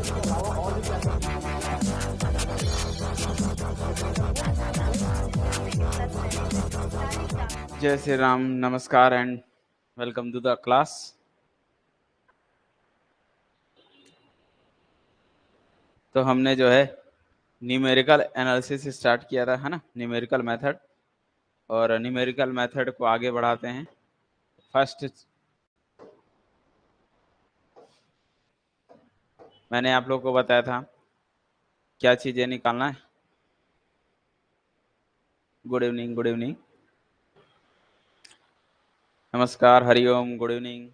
जय श्री राम, नमस्कार and welcome to the class. तो हमने जो है न्यूमेरिकल एनालिसिस स्टार्ट किया था, है ना, न्यूमेरिकल मेथड। और न्यूमेरिकल मेथड को आगे बढ़ाते हैं। फर्स्ट मैंने आप लोगों को बताया था क्या चीज़ें निकालना है। गुड इवनिंग, गुड इवनिंग, नमस्कार, हरिओम, गुड इवनिंग।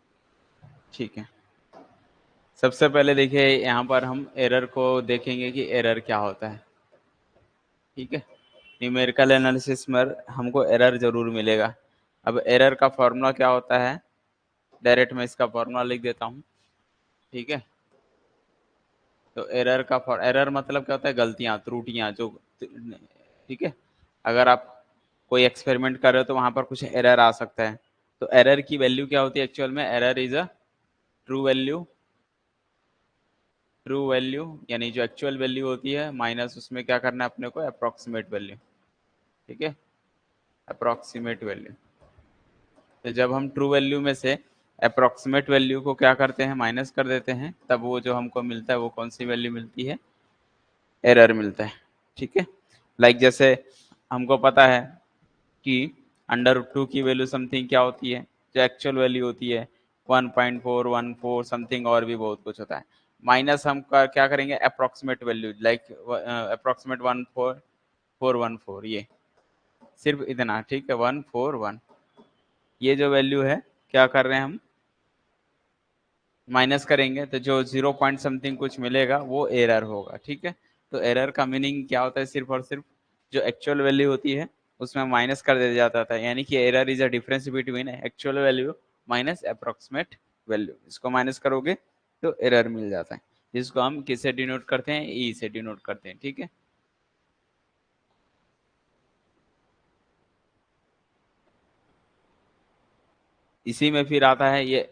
ठीक है, सबसे पहले देखिए यहाँ पर हम एरर को देखेंगे कि एरर क्या होता है। ठीक है, न्यूमेरिकल एनालिसिस में हमको एरर जरूर मिलेगा। अब एरर का फॉर्मूला क्या होता है, डायरेक्ट मैं इसका फॉर्मूला लिख देता हूँ। ठीक है, तो एरर मतलब क्या होता है, गलतियाँ, त्रुटियाँ जो। ठीक है, अगर आप कोई एक्सपेरिमेंट कर रहे हो तो वहां पर कुछ एरर आ सकता है। तो एरर की वैल्यू क्या होती है एक्चुअल में, error is a true value. True value यानी जो एक्चुअल वैल्यू होती है माइनस उसमें क्या करना है अपने को, अप्रोक्सीमेट वैल्यू। ठीक है, अप्रोक्सीमेट वैल्यू। तो जब हम ट्रू वैल्यू में से अप्रोक्सीमेट वैल्यू को क्या करते हैं, माइनस कर देते हैं, तब वो जो हमको मिलता है वो कौन सी वैल्यू मिलती है, एरर मिलता है। ठीक है, लाइक जैसे हमको पता है कि अंडर रूट टू की वैल्यू समथिंग क्या होती है, जो एक्चुअल वैल्यू होती है 1.414 समथिंग, और भी बहुत कुछ होता है। माइनस हम क्या करेंगे, अप्रोक्सीमेट वैल्यू, लाइक अप्रोक्सीमेट 14414, ये सिर्फ इतना। ठीक है, 141, ये जो वैल्यू है क्या कर रहे हैं हम, माइनस करेंगे तो जो 0 पॉइंट समथिंग कुछ मिलेगा वो एरर होगा। ठीक है, तो एरर का मीनिंग क्या होता है, सिर्फ और सिर्फ जो एक्चुअल वैल्यू होती है उसमें माइनस कर दिया जाता था, यानी कि error is a difference between actual value minus approximate value. इसको माइनस करोगे तो एरर मिल जाता है, जिसको हम किससे डिनोट करते हैं, ई से डिनोट करते हैं। ठीक है, इसी में फिर आता है ये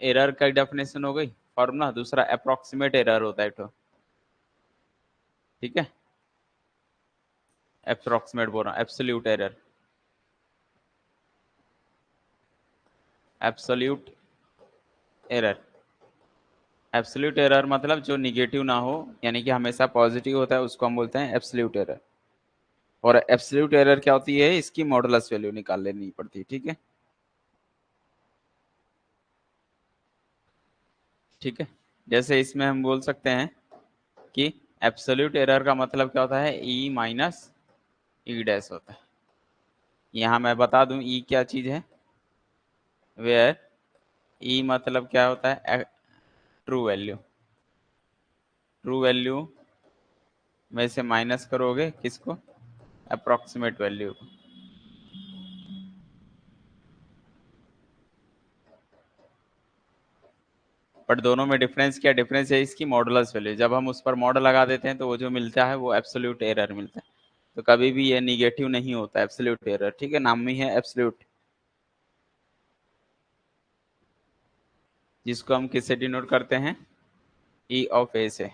एरर का डेफिनेशन हो गई, फॉर्मूला। दूसरा अप्रोक्सीमेट एरर होता है तो। ठीक है, अप्रोक्सीमेट बोल रहा हूँ, absolute error. Absolute error, absolute error मतलब जो निगेटिव ना हो, यानी कि हमेशा पॉजिटिव होता है, उसको हम बोलते हैं एब्सोल्यूट एरर। और एब्सोल्यूट एरर क्या होती है, इसकी मॉडुलस वैल्यू निकाल लेनी पड़ती है। ठीक है, ठीक है, जैसे इसमें हम बोल सकते हैं कि एब्सोल्यूट एरर का मतलब क्या होता है, ई माइनस ई डैश होता है। यहाँ मैं बता दूं ई क्या चीज है, वेयर ई मतलब क्या होता है, ट्रू वैल्यू। ट्रू वैल्यू में से माइनस करोगे किसको, अप्रोक्सीमेट वैल्यू को। बट दोनों में डिफरेंस क्या, डिफरेंस है इसकी मॉडुलस वैल्यू। जब हम उस पर मॉड लगा देते हैं तो वो जो मिलता है वो एब्सोल्यूट एरर मिलता है। तो कभी भी ये निगेटिव नहीं होता एब्सोल्यूट एरर। ठीक है, नाम ही है एब्सोल्यूट, जिसको हम किससे डिनोट करते हैं, ई ऑफ ए से।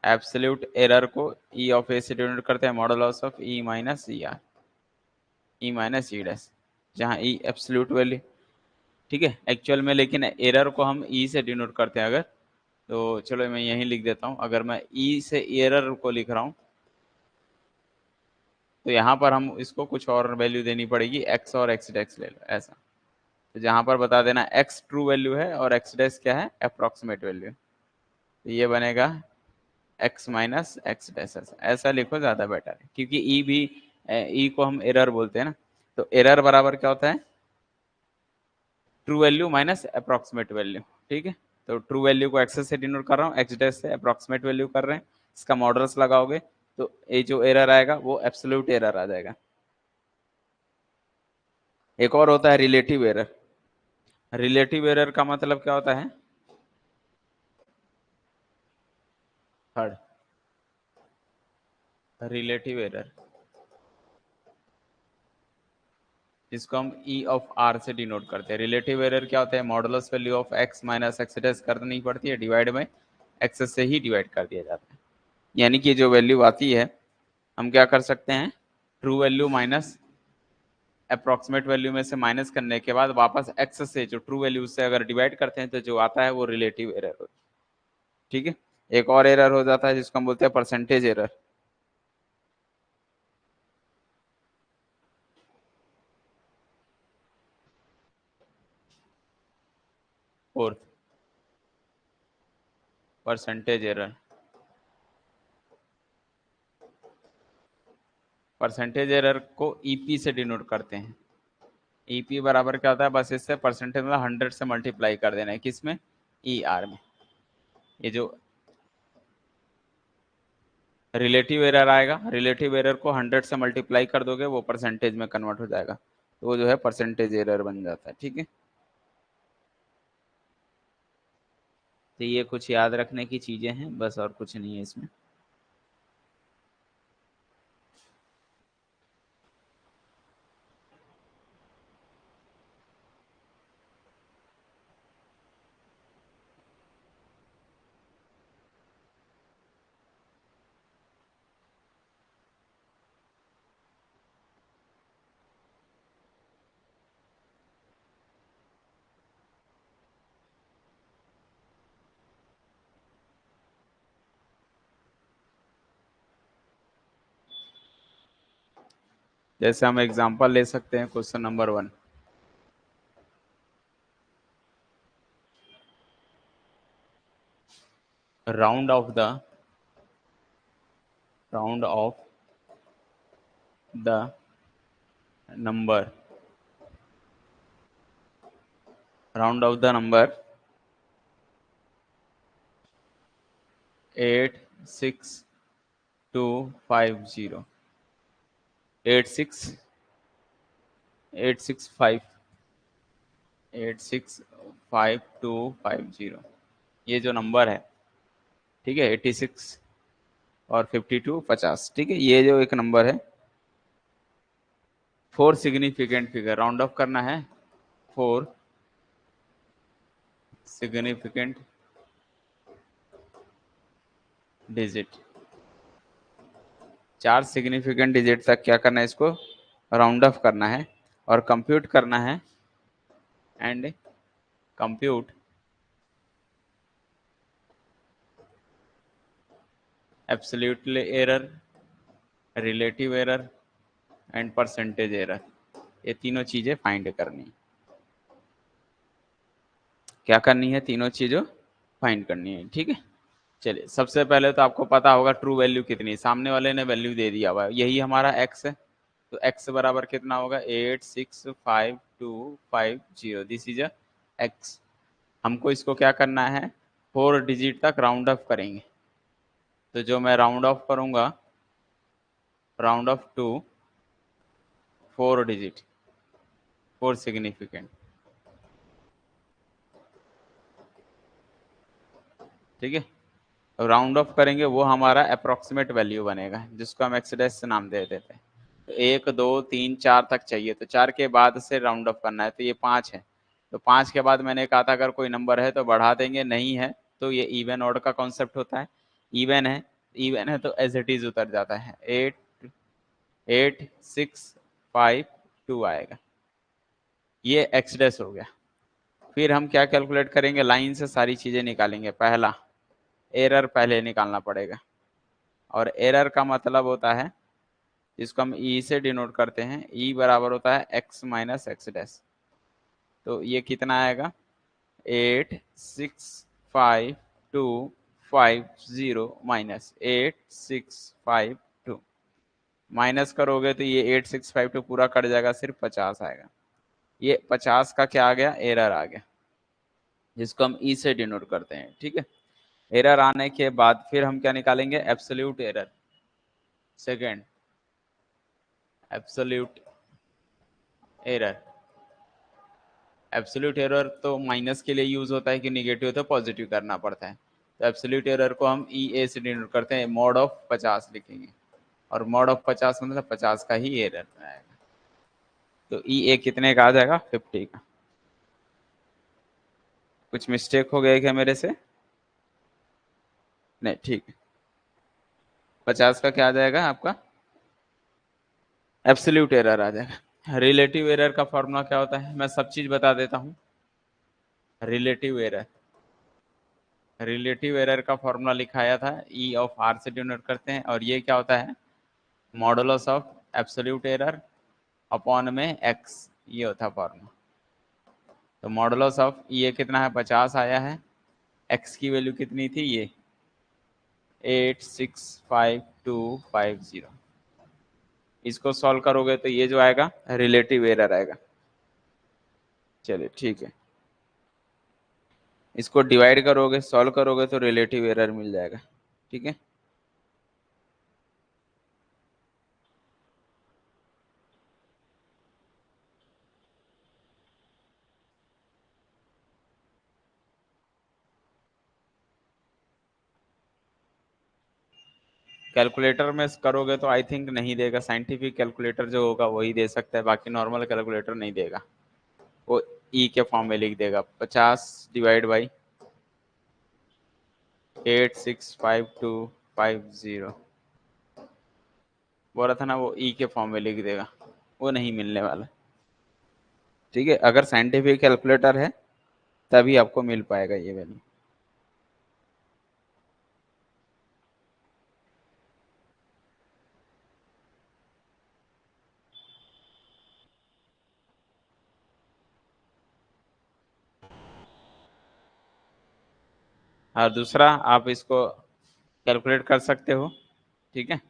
एब्सोल्यूट एरर को ई ऑफ ए से डिनोट करते हैं, modulus of E minus E R, E minus E dash, जहाँ ई एब्सोल्यूट वैल्यू। ठीक है, एक्चुअल में लेकिन एरर को हम ई से डिनोट करते हैं अगर, तो चलो मैं यहीं लिख देता हूँ। अगर मैं ई से एरर को लिख रहा हूँ तो यहाँ पर हम इसको कुछ और वैल्यू देनी पड़ेगी, एक्स और एक्स डैश ले लो ऐसा। तो जहाँ पर बता देना एक्स ट्रू वैल्यू है और एक्स डैश क्या है, अप्रोक्सीमेट वैल्यू। तो ये बनेगा एक्स माइनस एक्स डैश, ऐसा लिखो, ज़्यादा बेटर है, क्योंकि ई भी, ई को हम एरर बोलते हैं ना। तो एरर बराबर क्या होता है, true value minus approximate value. ठीक है, तो ट्रू वैल्यू को एक्स से डिनोट कर रहा हूँ, एक्स डैश से अप्रोक्सीमेट वैल्यू कर रहे हैं, इसका मॉडल्स लगाओगे तो ये जो एरर आएगा वो एब्सोल्यूट एरर आ जाएगा। एक और होता है रिलेटिव एरर। रिलेटिव एरर का मतलब क्या होता है, थर्ड, रिलेटिव एरर, जिसको हम ई ऑफ आर से डिनोट करते हैं। रिलेटिव एरर क्या होता है, modulus value of x minus x dash करनी पड़ती है डिवाइड में एक्स से ही डिवाइड कर दिया जाता है। यानी कि जो वैल्यू आती है हम क्या कर सकते हैं, true value minus approximate value में से माइनस करने के बाद वापस एक्स से जो ट्रू वैल्यू से अगर डिवाइड करते हैं तो जो आता है वो रिलेटिव एरर होता है। ठीक है, एक और एरर हो जाता है जिसको हम बोलते हैं percentage error. Fourth, percentage error. Percentage error को ईपी से डिनोट करते हैं। ईपी बराबर क्या होता है, बस इससे परसेंटेज मतलब 100 से मल्टीप्लाई कर देना है, किसमें, ई आर में। ये जो रिलेटिव एरर आएगा, रिलेटिव एरर को 100 से मल्टीप्लाई कर दोगे वो परसेंटेज में कन्वर्ट हो जाएगा, तो वो जो है परसेंटेज एरर बन जाता है। ठीक है, तो ये कुछ याद रखने की चीजें हैं बस, और कुछ नहीं है इसमें। जैसे हम एग्जांपल ले सकते हैं, question number 1, round of the round of the number, round of the number 86250, 86 865 865250, ये जो नंबर है, ठीक है, 86 और 52 50, ठीक है, ये जो एक नंबर है, four significant figure, round of करना है, फोर सिग्निफिकेंट डिजिट, चार सिग्निफिकेंट डिजिट तक क्या करना है, इसको राउंड ऑफ करना है और कंप्यूट करना है, and compute absolute error, relative error and percentage error, ये तीनों चीजें फाइंड करनी है। क्या करनी है, तीनों चीजों फाइंड करनी है। ठीक है, चलिए सबसे पहले तो आपको पता होगा ट्रू वैल्यू कितनी, सामने वाले ने वैल्यू दे दिया हुआ है, यही हमारा एक्स है, तो एक्स बराबर कितना होगा, 86525, दिस इज एक्स। हमको इसको क्या करना है, 4 डिजिट तक राउंड ऑफ करेंगे, तो जो मैं राउंड ऑफ करूंगा, round off to 4 digit, 4 significant, ठीक है, राउंड ऑफ करेंगे वो हमारा अप्रोक्सीमेट वैल्यू बनेगा, जिसको हम एक्स डैश से नाम दे देते हैं। तो 1 2 3 4 तक चाहिए, तो 4 के बाद से राउंड ऑफ करना है, तो ये 5 है, तो 5 के बाद मैंने कहा था अगर कोई नंबर है तो बढ़ा देंगे, नहीं है तो ये इवन ऑड का कॉन्सेप्ट होता है, इवन है तो एज इट इज उतर जाता है, 8 8 6 5 2 आएगा, ये एक्स डैश हो गया। फिर हम क्या कैलकुलेट करेंगे, लाइन से सारी चीजें निकालेंगे, पहला एरर पहले निकालना पड़ेगा, और एरर का मतलब होता है, जिसको हम ई से डिनोट करते हैं, ई बराबर होता है एक्स माइनस एक्स डैश, तो ये कितना आएगा, 86525 माइनस 8652, माइनस करोगे तो ये 8652 पूरा कट जाएगा, सिर्फ 50 आएगा, ये 50 का क्या आ गया, एरर आ गया, जिसको हम ई से डिनोट करते हैं। ठीक है, एरर आने के बाद फिर हम क्या निकालेंगे, absolute error, second absolute error. Absolute error तो माइनस के लिए यूज होता है, कि निगेटिव तो पॉजिटिव करना पड़ता है, तो एब्सोल्यूट एरर को हम ई ए से डिनोट करते हैं, मॉड ऑफ 50 लिखेंगे, और मॉड ऑफ 50 मतलब 50 का ही एरर आएगा, तो ई ए कितने का आ जाएगा, 50 का। कुछ मिस्टेक हो गया क्या मेरे से, नहीं ठीक है, 50 का क्या आ जाएगा आपका, एब्सोल्यूट एरर आ जाएगा। रिलेटिव एरर का फॉर्मूला क्या होता है, मैं सब चीज बता देता हूँ। रिलेटिव एरर, रिलेटिव एरर का फॉर्मूला लिखाया था, ई ऑफ आर से डिनोट करते हैं, और ये क्या होता है, modulus of absolute error upon में एक्स, ये होता है फॉर्मूला। तो मॉडुलस ऑफ ये कितना है, 50 आया है, एक्स की वैल्यू कितनी थी, ये 865,250। इसको सॉल्व करोगे तो ये जो आएगा रिलेटिव एरर आएगा। चलिए ठीक है, इसको डिवाइड करोगे, सॉल्व करोगे तो रिलेटिव एरर मिल जाएगा। ठीक है, कैलकुलेटर में करोगे तो आई थिंक नहीं देगा, साइंटिफिक कैलकुलेटर जो होगा वही दे सकता है, बाकी नॉर्मल कैलकुलेटर नहीं देगा, वो ई के फॉर्म में लिख देगा। 50 डिवाइड बाई 865,250 बोला था ना, वो ई के फॉर्म में लिख देगा, वो नहीं मिलने वाला। ठीक है, अगर साइंटिफिक कैलकुलेटर है तभी आपको मिल पाएगा ये वैल्यू। और दूसरा आप इसको कैलकुलेट कर सकते हो। ठीक है,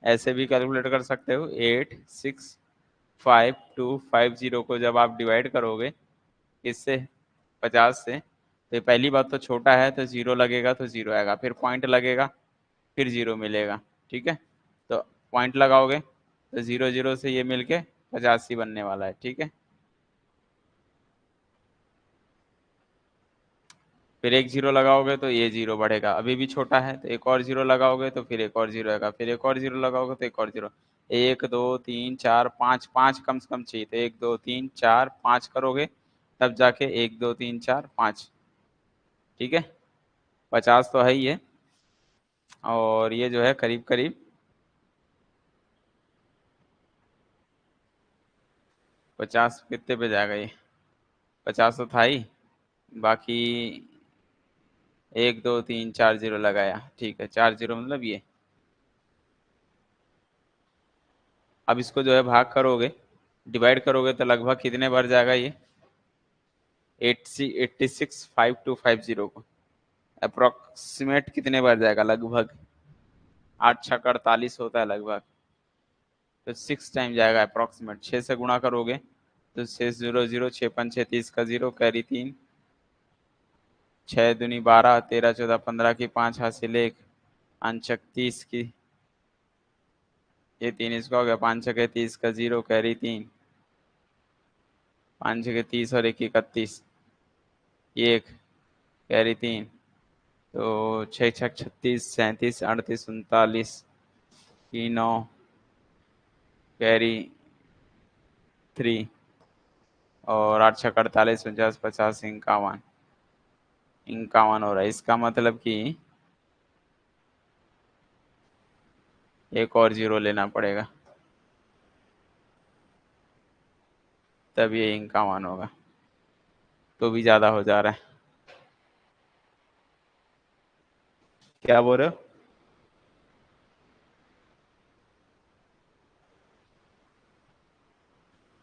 ऐसे भी कैलकुलेट कर सकते हो, 865,250 को जब आप डिवाइड करोगे इससे, 50 से, तो पहली बात तो छोटा है तो जीरो लगेगा, तो जीरो आएगा, फिर पॉइंट लगेगा, फिर जीरो मिलेगा। ठीक है, तो पॉइंट लगाओगे तो जीरो जीरो से ये मिलके 85 बनने वाला है। ठीक है, फिर एक जीरो लगाओगे तो ये जीरो बढ़ेगा, अभी भी छोटा है, तो एक और जीरो लगाओगे तो फिर एक और जीरो आएगा, फिर एक और जीरो लगाओगे तो एक और जीरो। एक दो तीन चार पाँच, पाँच कम से कम चाहिए, तो एक दो तीन चार पाँच करोगे तब जाके एक दो तीन चार पाँच। ठीक है, 50 तो है ही है, और ये जो है करीब करीब 50 कितने पे जाएगा ये, 50 तो था ही, बाकी एक दो तीन चार जीरो लगाया, ठीक है, चार जीरो मतलब ये। अब इसको जो है भाग करोगे, डिवाइड करोगे तो लगभग कितने बार जाएगा ये, 86,5,250 को अप्रोक्सीमेट कितने बार जाएगा, लगभग 8 6 48 होता है लगभग, तो 6 टाइम जाएगा अप्रोक्सीमेट। 6 से गुणा करोगे तो 6 0 0, 6 5 6 30 का जीरो, कैरी 3, 6 दूनी 12, 13 14 15 की 5 हासिल 1, अंशक 30 की, ये 3 इसका हो गया, 5 6 30 का जीरो, कैरी 3, 5 6 30 और 1 31, ये एक, कैरी 3, तो 6 6 36 37 38 39 की 9, कैरी 3, और 8 6 48 49 50 51, 51 हो रहा है। इसका मतलब कि एक और जीरो लेना पड़ेगा, तब ये 51 होगा, तो भी ज्यादा हो जा रहा है। क्या बोल रहे हो,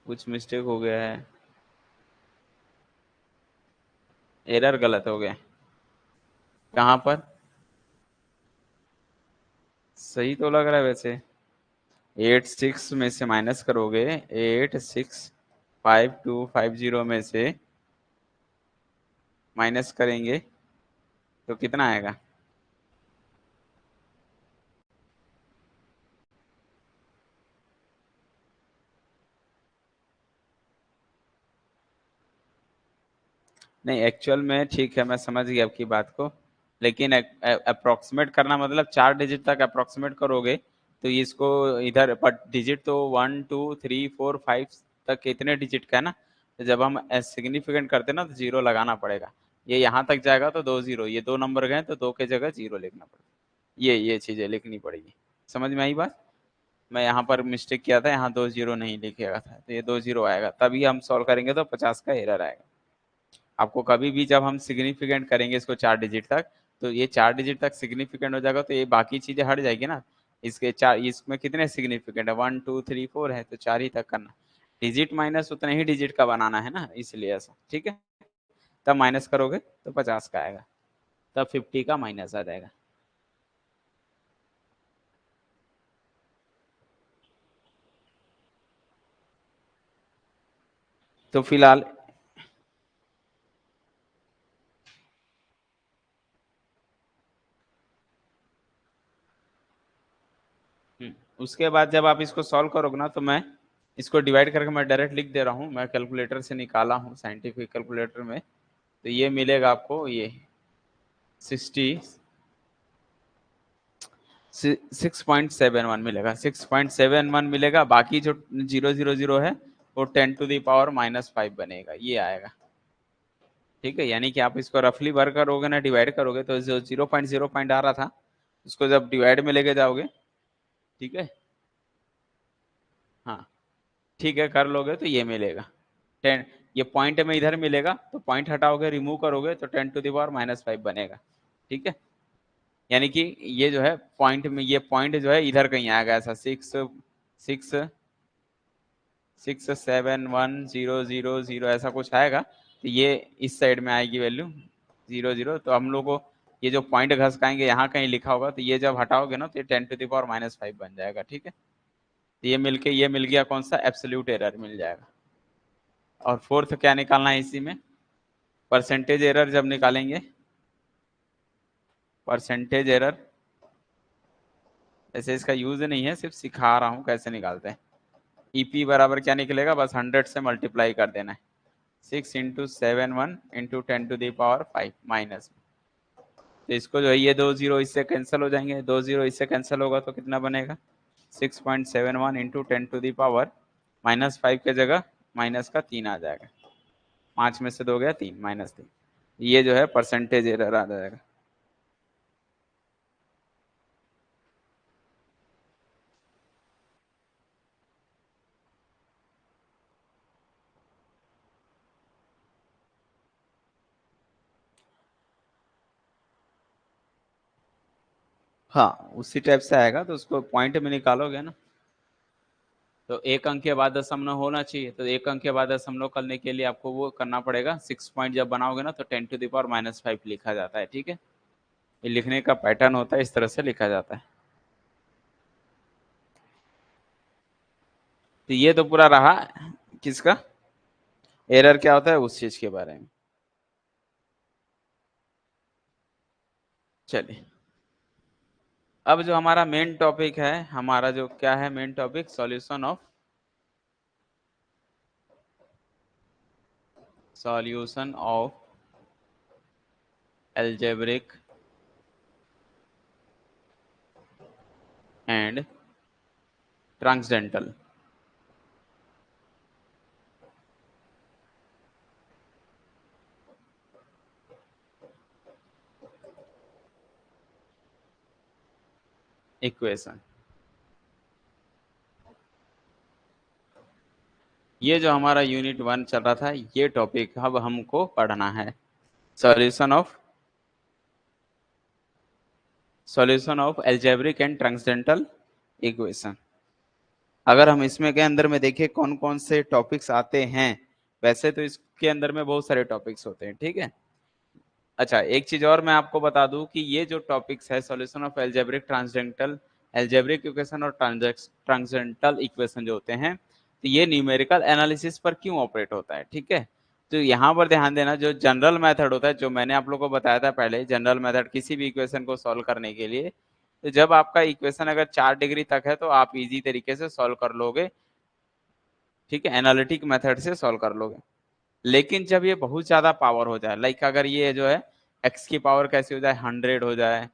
कुछ मिस्टेक हो गया है, एरर गलत हो गया, कहाँ पर, सही तो लग रहा है वैसे। 86 में से माइनस करोगे, 865,250 में से माइनस करेंगे तो कितना आएगा, नहीं एक्चुअल में ठीक है, मैं समझ गया आपकी बात को, लेकिन अप्रोक्सीमेट करना मतलब 4 डिजिट तक अप्रोक्सीमेट करोगे तो इसको इधर, बट डिजिट तो 1 2 3 4 5 तक, कितने डिजिट का है ना, तो जब हम सिग्निफिकेंट करते हैं ना तो जीरो लगाना पड़ेगा। ये यहाँ तक जाएगा तो 2 0, ये 2 नंबर गए तो 2 के जगह 0 लिखना पड़ेगा। ये चीजें लिखनी पड़ेगी। समझ में आई बात? मैं यहाँ पर मिस्टेक किया था, यहाँ 2 0 नहीं लिखेगा था, तो ये 2 0 आएगा, तभी हम सॉल्व करेंगे तो 50 का एरर आएगा। आपको कभी भी जब हम सिग्निफिकेंट करेंगे इसको 4 डिजिट तक, तो ये 4 डिजिट तक सिग्निफिकेंट हो जाएगा, तो ये बाकी चीजें हट जाएगी ना। इसके 4, इसमें कितने सिग्निफिकेंट है, 1 2 3 4 है, तो 4 ही तक करना। डिजिट माइनस उतने ही डिजिट का बनाना है ना, इसलिए ऐसा। ठीक है, तब माइनस करोगे तो 50 का आएगा, तब 50 का माइनस आ जाएगा। तो फिलहाल उसके बाद जब आप इसको सॉल्व करोगे ना, तो मैं इसको डिवाइड करके मैं डायरेक्ट लिख दे रहा हूँ, मैं कैलकुलेटर से निकाला हूँ साइंटिफिक कैलकुलेटर में। तो ये मिलेगा आपको, ये 6.71 मिलेगा, 6.71 मिलेगा। बाकी जो 000 है वो 10⁻⁻5 बनेगा, ये आएगा। ठीक है, यानी कि आप इसको रफली भर करोगे ना, डिवाइड करोगे, तो जो 0.0 आ रहा था उसको जब डिवाइड में लेके जाओगे, ठीक है, हाँ ठीक है, कर लोगे तो ये मिलेगा 10। ये पॉइंट में इधर मिलेगा, तो पॉइंट हटाओगे, रिमूव करोगे तो 10⁻�5 बनेगा। ठीक है, यानी कि ये जो है पॉइंट में, ये पॉइंट जो है इधर कहीं आएगा, ऐसा 6.71000 ऐसा कुछ आएगा, तो ये इस साइड में आएगी वैल्यू 00। तो हम लोग को ये जो पॉइंट घसकाएंगे यहाँ कहीं लिखा होगा, तो ये जब हटाओगे ना, तो ये 10⁻⁻5 बन जाएगा। ठीक है, तो ये मिलके ये मिल गया, कौन सा, एब्सोल्यूट एरर मिल जाएगा। और फोर्थ क्या निकालना है इसी में, परसेंटेज एरर जब निकालेंगे, परसेंटेज एरर, ऐसे इसका यूज नहीं है, सिर्फ सिखा रहा हूँ कैसे निकालते हैं। ईपी बराबर क्या निकलेगा, बस 100 से मल्टीप्लाई कर देना है, 6 × 7 1 × 10⁻5 माइनस। तो इसको जो है, ये 2 0 इससे कैंसिल हो जाएंगे, 2 0 इससे कैंसिल होगा तो कितना बनेगा, 6.71 × 10⁻⁻5 के जगह माइनस का 3 आ जाएगा, 5 में से 2 गया 3, -3। ये जो है परसेंटेज एरर आ जाएगा। हाँ, उसी टाइप से आएगा, तो उसको पॉइंट में निकालोगे ना, तो एक अंक के बाद दशमलव होना चाहिए, तो एक अंक के बाद दशमलव करने के लिए आपको वो करना पड़ेगा, 6 पॉइंट जब बनाओगे ना, तो 10⁻⁻5 लिखा जाता है। ठीक है, ये लिखने का पैटर्न होता है, इस तरह से लिखा जाता है। तो ये तो पूरा रहा किसका, एरर क्या होता है उस चीज के बारे में। चलिए, अब जो हमारा मेन टॉपिक है, हमारा जो क्या है main topic, solution of algebraic and transcendental equation. ये जो हमारा यूनिट 1 चल रहा था, ये टॉपिक अब हमको पढ़ना है, solution of algebraic and transcendental equation. अगर हम इसमें के अंदर में देखें कौन कौन से टॉपिक्स आते हैं, वैसे तो इसके अंदर में बहुत सारे टॉपिक्स होते हैं। ठीक है, अच्छा एक चीज और मैं आपको बता दूं कि ये जो टॉपिक्स है, solution of algebraic transcendental, algebraic equation और ट्रांसडेंटल इक्वेशन जो होते हैं, तो ये न्यूमेरिकल एनालिसिस पर क्यों ऑपरेट होता है। ठीक है, तो यहाँ पर ध्यान देना, जो जनरल मेथड होता है, जो मैंने आप लोगों को बताया था पहले, जनरल मेथड किसी भी इक्वेशन को सॉल्व करने के लिए, तो जब आपका इक्वेशन अगर 4 डिग्री तक है तो आप इजी तरीके से सॉल्व कर लोगे। ठीक है, एनालिटिक मेथड से सॉल्व कर लोगे। लेकिन जब ये बहुत ज्यादा पावर हो जाए, लाइक अगर ये जो है एक्स की पावर कैसी हो जाए, 100 हो जाए,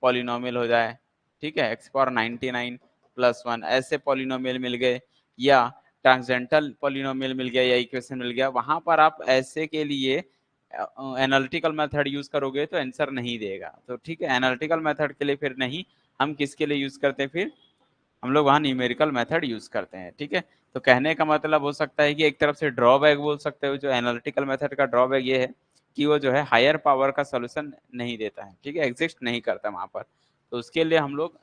पॉलिनोमियल हो जाए, ठीक है, x⁻99+1 ऐसे पॉलिनोमियल मिल गए, या ट्रांसडेंटल पॉलिनोमियल मिल गया, या इक्वेशन मिल गया, वहां पर आप ऐसे के लिए एनालिटिकल मेथड यूज करोगे तो आंसर नहीं देगा। तो ठीक है, एनालिटिकल मेथड के लिए फिर नहीं, हम किसके लिए यूज करते हैं फिर, हम लोग वहाँ न्यूमेरिकल मेथड यूज करते हैं। ठीक है, तो कहने का मतलब हो सकता है कि एक तरफ से ड्रॉबैक बोल सकते हो, जो एनालिटिकल मेथड का ड्रॉबैक ये है कि वो जो है हायर पावर का सोल्यूशन नहीं देता है। ठीक है, एग्जिस्ट नहीं करता वहां पर, तो उसके लिए हम लोग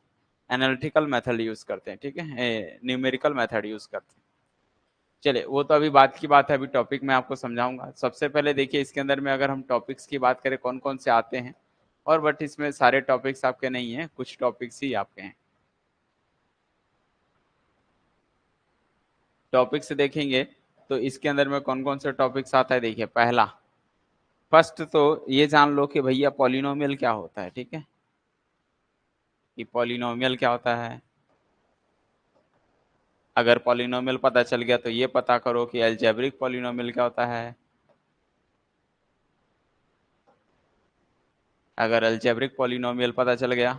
एनालिटिकल मेथड यूज करते हैं। ठीक है, न्यूमेरिकल मेथड यूज करते हैं। चलिए, वो तो अभी बात की बात है, अभी टॉपिक मैं आपको समझाऊंगा। सबसे पहले देखिए, इसके अंदर में अगर हम टॉपिक्स की बात करें कौन कौन से आते हैं, और बट इसमें सारे टॉपिक्स आपके नहीं हैं, कुछ टॉपिक्स ही आपके हैं। टॉपिक्स देखेंगे तो इसके अंदर में कौन कौन से टॉपिक्स आता है, देखिए पहला, फर्स्ट तो ये जान लो कि भैया पॉलिनोमियल क्या होता है। ठीक है, कि पॉलिनोमियल क्या होता है। अगर पॉलिनोमियल पता चल गया तो ये पता करो कि अलजेब्रिक पॉलिनोमियल क्या होता है। अगर अलजेब्रिक पॉलिनोमियल पता चल गया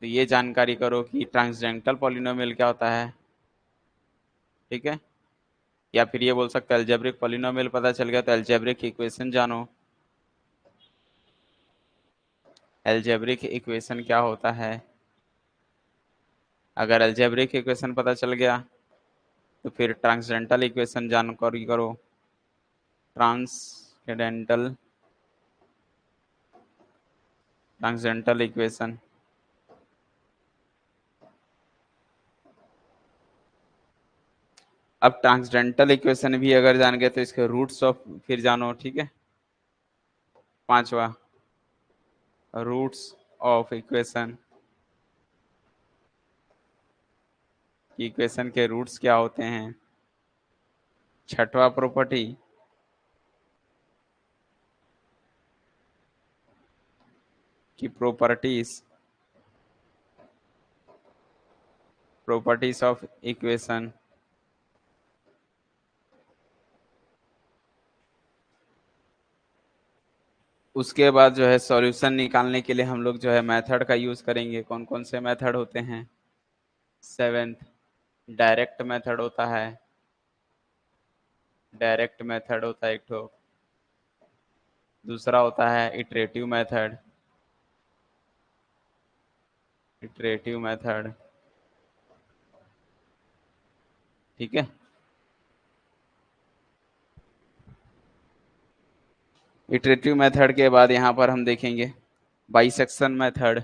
तो ये जानकारी करो कि ट्रांसडेंटल पॉलिनोमियल क्या होता है। ठीक है, या फिर ये बोल सकते हैं अलजेब्रिक पॉलिनोमियल पता चल गया तो अलजेब्रिक इक्वेशन जानो। अलजेब्रिक इक्वेशन क्या होता है। अगर अलजेब्रिक इक्वेशन पता चल गया तो फिर ट्रांसडेंटल इक्वेशन जानकारी करो। Transcendental transcendental equation. अब ट्रांसडेंटल इक्वेशन भी अगर जान गए तो इसके रूट्स ऑफ फिर जानो। ठीक है, पांचवा, रूट्स ऑफ इक्वेशन, कि इक्वेशन के रूट्स क्या होते हैं। छठवा, प्रॉपर्टी, की प्रॉपर्टीज, प्रॉपर्टीज ऑफ इक्वेशन। उसके बाद जो है सॉल्यूशन निकालने के लिए हम लोग जो है मेथड का यूज करेंगे। कौन कौन से मेथड होते हैं। सेवेंथ, डायरेक्ट मेथड होता है। डायरेक्ट मेथड होता है एक ठो। दूसरा होता है इटरेटिव मेथड। इटरेटिव मेथड, ठीक है। इटरेटिव मेथड के बाद यहाँ पर हम देखेंगे bisection method.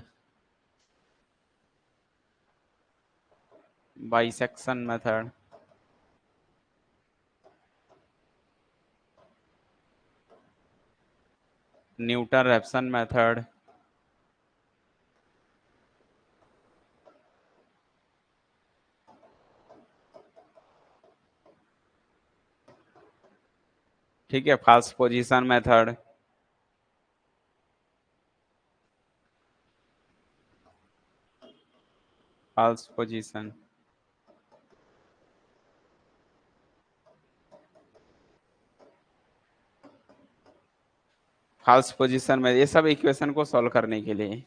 Bisection method, Newton Raphson method, ठीक है। False position method, false position, false position में ये सब इक्वेशन को सॉल्व करने के लिए।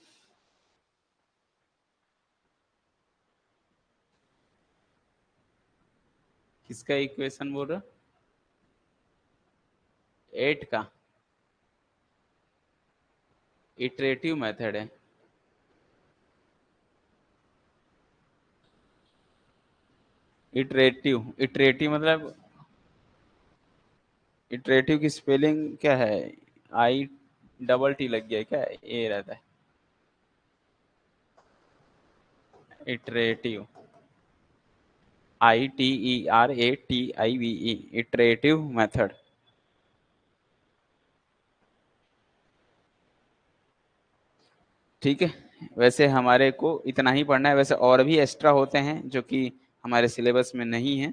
किसका इक्वेशन बोल रहे, एट का इटरेटिव मेथड है। इटरेटिव, इटरेटिव मतलब, इटरेटिव की स्पेलिंग क्या है, आई डबल टी लग गया क्या, ये रहता है इटरेटिव, ITERATIVE, इटरेटिव मेथड। ठीक है, वैसे हमारे को इतना ही पढ़ना है, वैसे और भी एक्स्ट्रा होते हैं जो कि हमारे सिलेबस में नहीं है।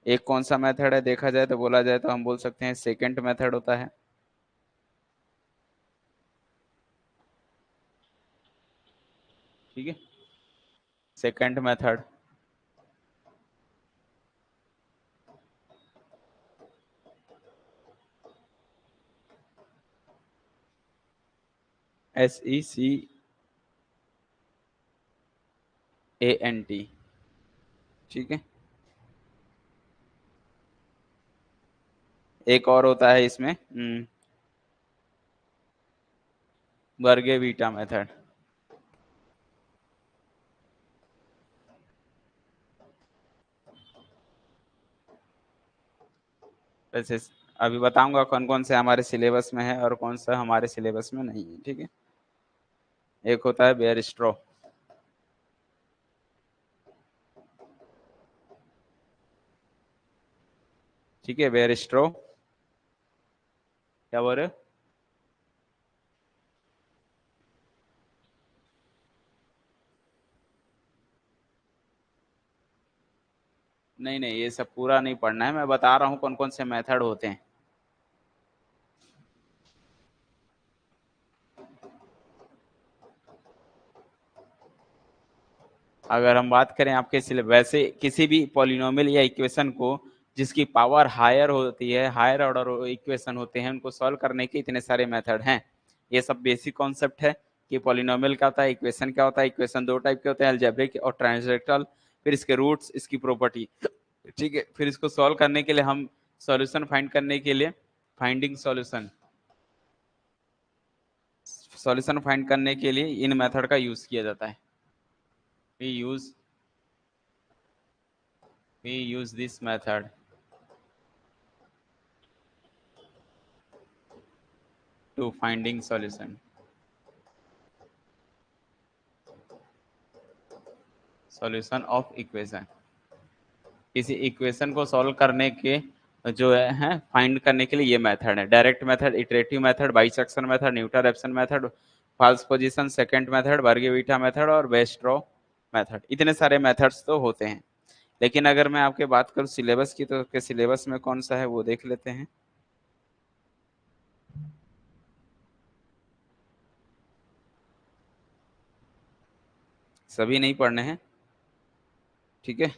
एक कौन सा मेथड है देखा जाए तो, बोला जाए तो हम बोल सकते हैं सेकंड मेथड होता है। ठीक है, सेकंड मेथड, SECANT। ठीक है, एक और होता है इसमें बर्गे बीटा मेथड। वैसे अभी बताऊंगा कौन कौन से हमारे सिलेबस में है और कौन सा हमारे सिलेबस में नहीं है, ठीक है। एक होता है बेयर स्ट्रॉ। ठीक है, बेयर स्ट्रॉ। क्या बोल रहे हो? नहीं नहीं, ये सब पूरा नहीं पढ़ना है, मैं बता रहा हूँ कौन कौन से मेथड होते हैं। अगर हम बात करें आपके सिलेबस, वैसे किसी भी पॉलिनोमियल या इक्वेशन को जिसकी पावर हायर होती है, हायर ऑर्डर इक्वेशन होते हैं, उनको सॉल्व करने के इतने सारे मेथड हैं। ये सब बेसिक कॉन्सेप्ट है कि पॉलिनोमियल क्या होता है, इक्वेशन क्या होता है। इक्वेशन दो टाइप के होते हैं, अलजेब्रिक और ट्रांसेक्टल। फिर इसके रूट्स, इसकी प्रॉपर्टी, ठीक है। फिर इसको सॉल्व करने के लिए हम सॉल्यूशन फाइंड करने के लिए फाइंडिंग सॉल्यूशन, सॉल्यूशन फाइंड करने के लिए इन मेथड का यूज किया जाता है। We use we use this method to finding solution. Solution of equation, किसी इक्वेशन को सॉल्व करने के जो है फाइंड करने के लिए ये मेथड है। Direct method, iterative method, bisection method, Newton Raphson method, false position secant method, Birge-Vieta method और वेस्ट्रो मेथड। इतने सारे मेथड्स तो होते हैं। लेकिन अगर मैं आपके बात करूं सिलेबस की, तो के सिलेबस में कौन सा है वो देख लेते हैं। सभी नहीं पढ़ने हैं, ठीक है।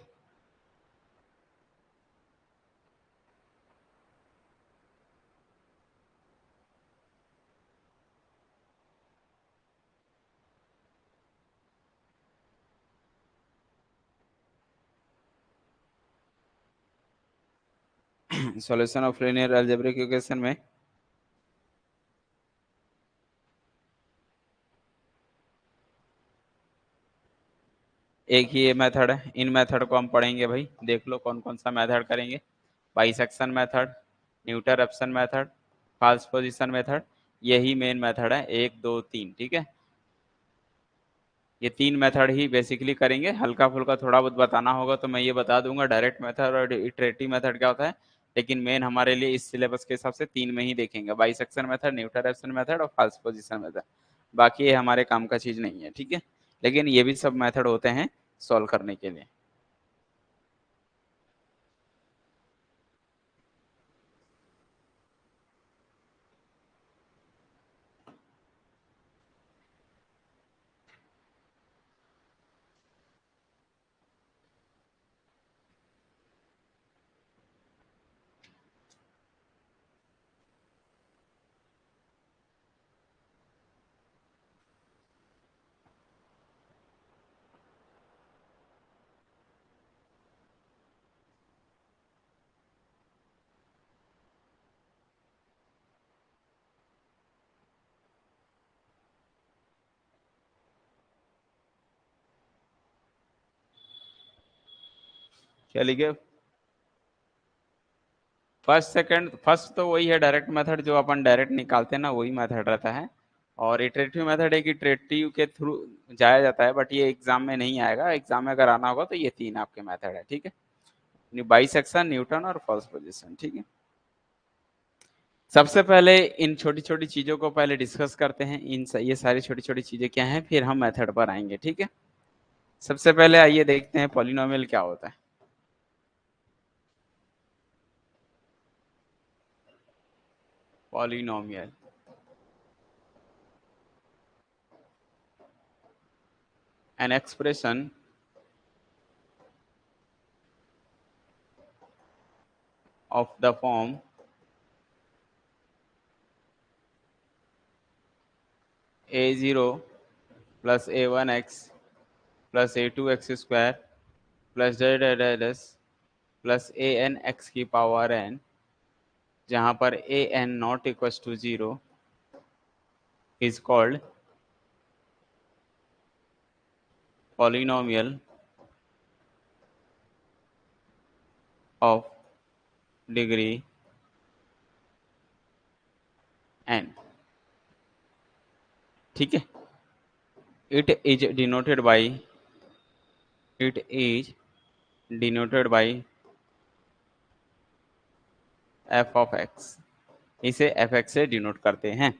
Solution of linear algebraic equation में एक ही ये मेथड है। इन मेथड को हम पढ़ेंगे भाई, देख लो कौन कौन सा मेथड करेंगे। Bisection method, Newton Raphson method, false position method, यही मेन मेथड है, एक दो तीन, ठीक है। ये तीन मेथड ही बेसिकली करेंगे। हल्का फुल्का थोड़ा बहुत बताना होगा तो मैं ये बता दूंगा डायरेक्ट मेथड और इटरेटिव मेथड क्या होता है। लेकिन मेन हमारे लिए इस सिलेबस के हिसाब से तीन में ही देखेंगे, bisection method, Newton Raphson method और फॉल्स पोजीशन मेथड। बाकी ये हमारे काम का चीज नहीं है, ठीक है। लेकिन ये भी सब मेथड होते हैं सॉल्व करने के लिए। क्या लिखे? फर्स्ट सेकंड, फर्स्ट तो वही है डायरेक्ट मेथड, जो अपन डायरेक्ट निकालते हैं ना, वही मेथड रहता है। और इटरेटिव मेथड एक इटरेटिव के थ्रू जाया जाता है, बट ये एग्जाम में नहीं आएगा। एग्जाम में अगर आना होगा तो ये तीन आपके मेथड है, ठीक है। बाइसेक्शन, न्यूटन और फॉल्स पोजीशन, ठीक है। सबसे पहले इन छोटी छोटी चीजों को पहले डिस्कस करते हैं। ये सारी छोटी छोटी चीजें क्या हैं, फिर हम मेथड पर आएंगे, ठीक है। सबसे पहले आइए देखते हैं पॉलिनोमियल क्या होता है। Polynomial, an expression of the form a0 plus a1x plus a2x square plus z plus an x की पावर n जहां पर a n not equal to 0 is called polynomial of degree n। ठीक है, it is denoted by f of x। इसे f x से denote करते हैं।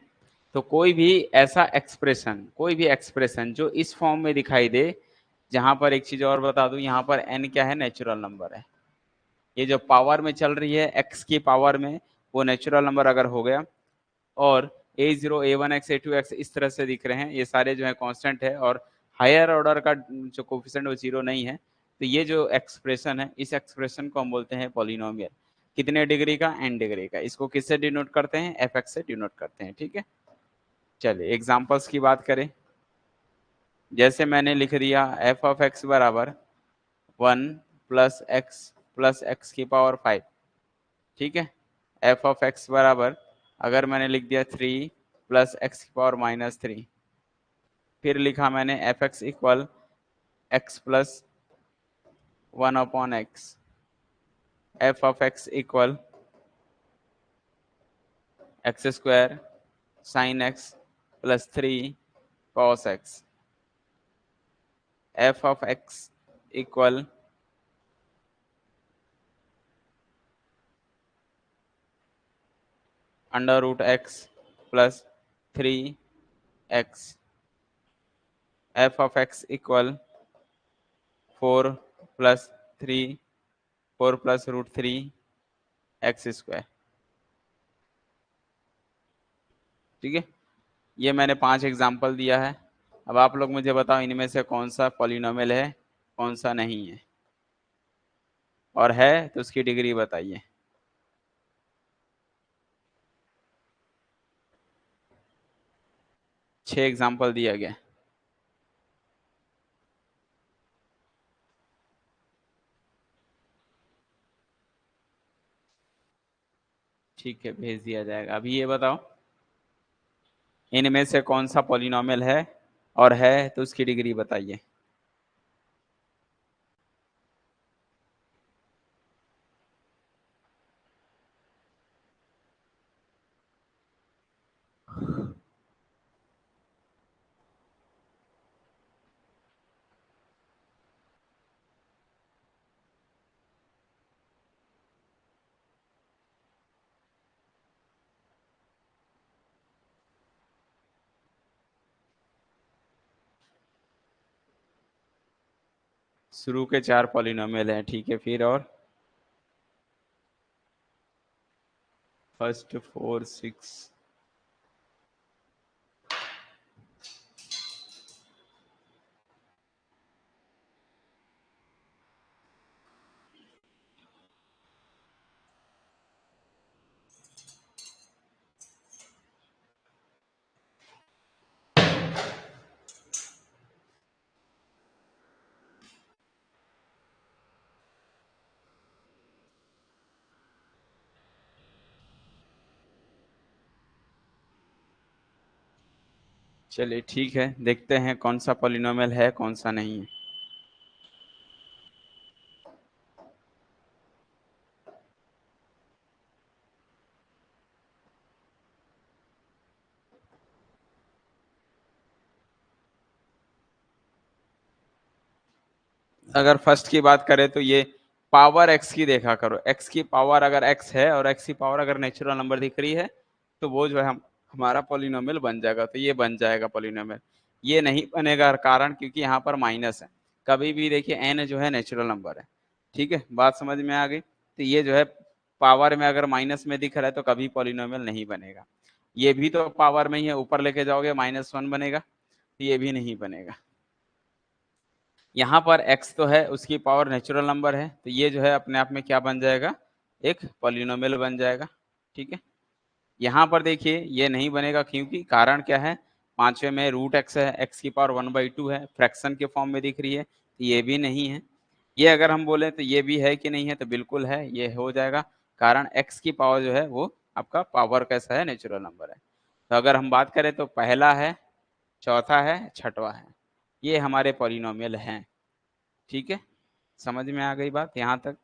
तो कोई भी ऐसा एक्सप्रेशन, कोई भी एक्सप्रेशन जो इस फॉर्म में दिखाई दे, जहां पर एक चीज और बता दूं, यहाँ पर n क्या है, नेचुरल नंबर है। ये जो पावर में चल रही है x की पावर में, वो नेचुरल नंबर अगर हो गया, और a0 a1 x a2 x इस तरह से दिख रहे हैं, ये सारे जो है कांस्टेंट है, और हायर ऑर्डर का जो कोफिशिएंट वो 0 नहीं है, तो ये जो एक्सप्रेशन है, इस एक्सप्रेशन को हम बोलते हैं पॉलिनोमियल। कितने डिग्री का, n डिग्री का। इसको किससे डिनोट करते हैं, fx से डिनोट करते हैं। ठीक है, चलिए एग्जांपल्स की बात करें। जैसे मैंने लिख दिया f ऑफ x बराबर 1 प्लस x की पावर 5। ठीक है, f ऑफ x बराबर, अगर मैंने लिख दिया 3 प्लस एक्स की पावर -3, फिर लिखा मैंने F X equal X plus 1/x, F of X equal X square sine X plus 3 cos X, F of X equal under root X plus 3x, F of X equal 4 plus root 3 X square. ठीक है, ये मैंने 5 example दिया है। अब आप लोग मुझे बताओ इनमें से कौन सा पॉलिनोमियल है, कौन सा नहीं है, और है तो उसकी डिग्री बताइए। छह एग्जाम्पल दिया गया। ठीक है, भेज दिया जाएगा। अभी ये बताओ इनमें से कौन सा पॉलिनोमियल है, और है तो उसकी डिग्री बताइए। शुरू के 4 पॉलिनोमियल हैं। ठीक है, फिर और फर्स्ट 4 6। चलिए ठीक है, देखते हैं कौन सा पॉलिनोमियल है, कौन सा नहीं है। अगर फर्स्ट की बात करें तो ये पावर x की देखा करो। x की पावर अगर x है और x की पावर अगर नेचुरल नंबर दिख रही है, तो वो जो है हम हमारा पॉलिनोमियल बन जाएगा। तो ये बन जाएगा पॉलिनोमियल। ये नहीं बनेगा, कारण क्योंकि यहाँ पर माइनस है। कभी भी देखिए n जो है नेचुरल नंबर है। ठीक है, बात समझ में आ गई। तो ये जो है पावर में अगर माइनस में दिख रहा है तो कभी पॉलिनोमियल नहीं बनेगा। ये भी तो पावर में ही है, ऊपर लेके जाओगे -1 बनेगा, तो ये भी नहीं बनेगा। यहाँ पर x तो है, उसकी पावर नेचुरल नंबर है, तो ये जो है अपने आप में क्या बन जाएगा, एक पॉलिनोमियल बन जाएगा। ठीक है, यहाँ पर देखिए ये नहीं बनेगा, क्योंकि कारण क्या है, पांचवे में रूट एक्स है, x की पावर 1/2 है, फ्रैक्शन के फॉर्म में दिख रही है, तो ये भी नहीं है। ये अगर हम बोले तो ये भी है कि नहीं है, तो बिल्कुल है, ये हो जाएगा, कारण x की पावर जो है वो आपका पावर कैसा है, नेचुरल नंबर है। तो अगर हम बात करें तो पहला है, चौथा है, छठवां है, ये हमारे पॉलिनोमियल हैं। ठीक है, समझ में आ गई बात यहाँ तक?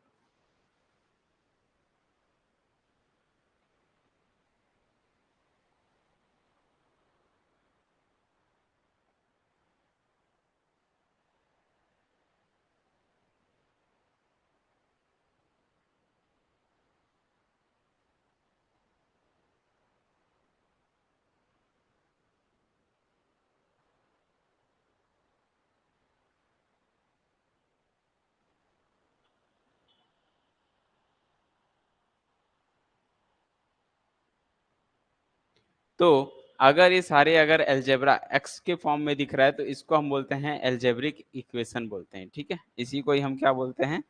तो अगर ये सारे अगर एल्जेब्रा एक्स के फॉर्म में दिख रहा है तो इसको हम बोलते हैं एल्जेब्रिक इक्वेशन बोलते हैं। ठीक है, इसी को ही हम क्या बोलते हैं,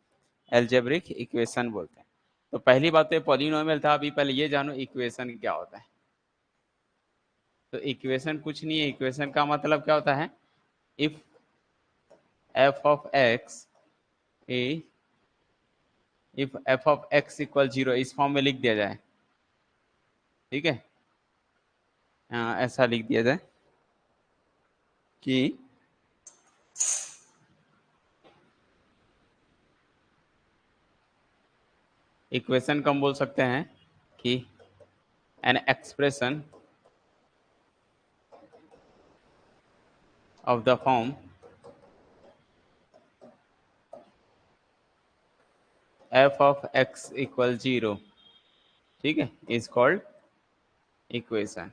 एल्जेब्रिक इक्वेशन बोलते हैं। तो पहली बात तो पॉलिनोमियल था, अभी पहले ये जानो इक्वेशन क्या होता है। तो इक्वेशन कुछ नहीं है, इक्वेशन का मतलब क्या होता है, if F of x A, if F of X equal zero, इस फॉर्म में लिख दिया जाए। ठीक है, ऐसा लिख दिया जाए कि इक्वेशन को हम बोल सकते हैं कि an expression of the form F of X equal zero, ठीक है, इज कॉल्ड इक्वेशन।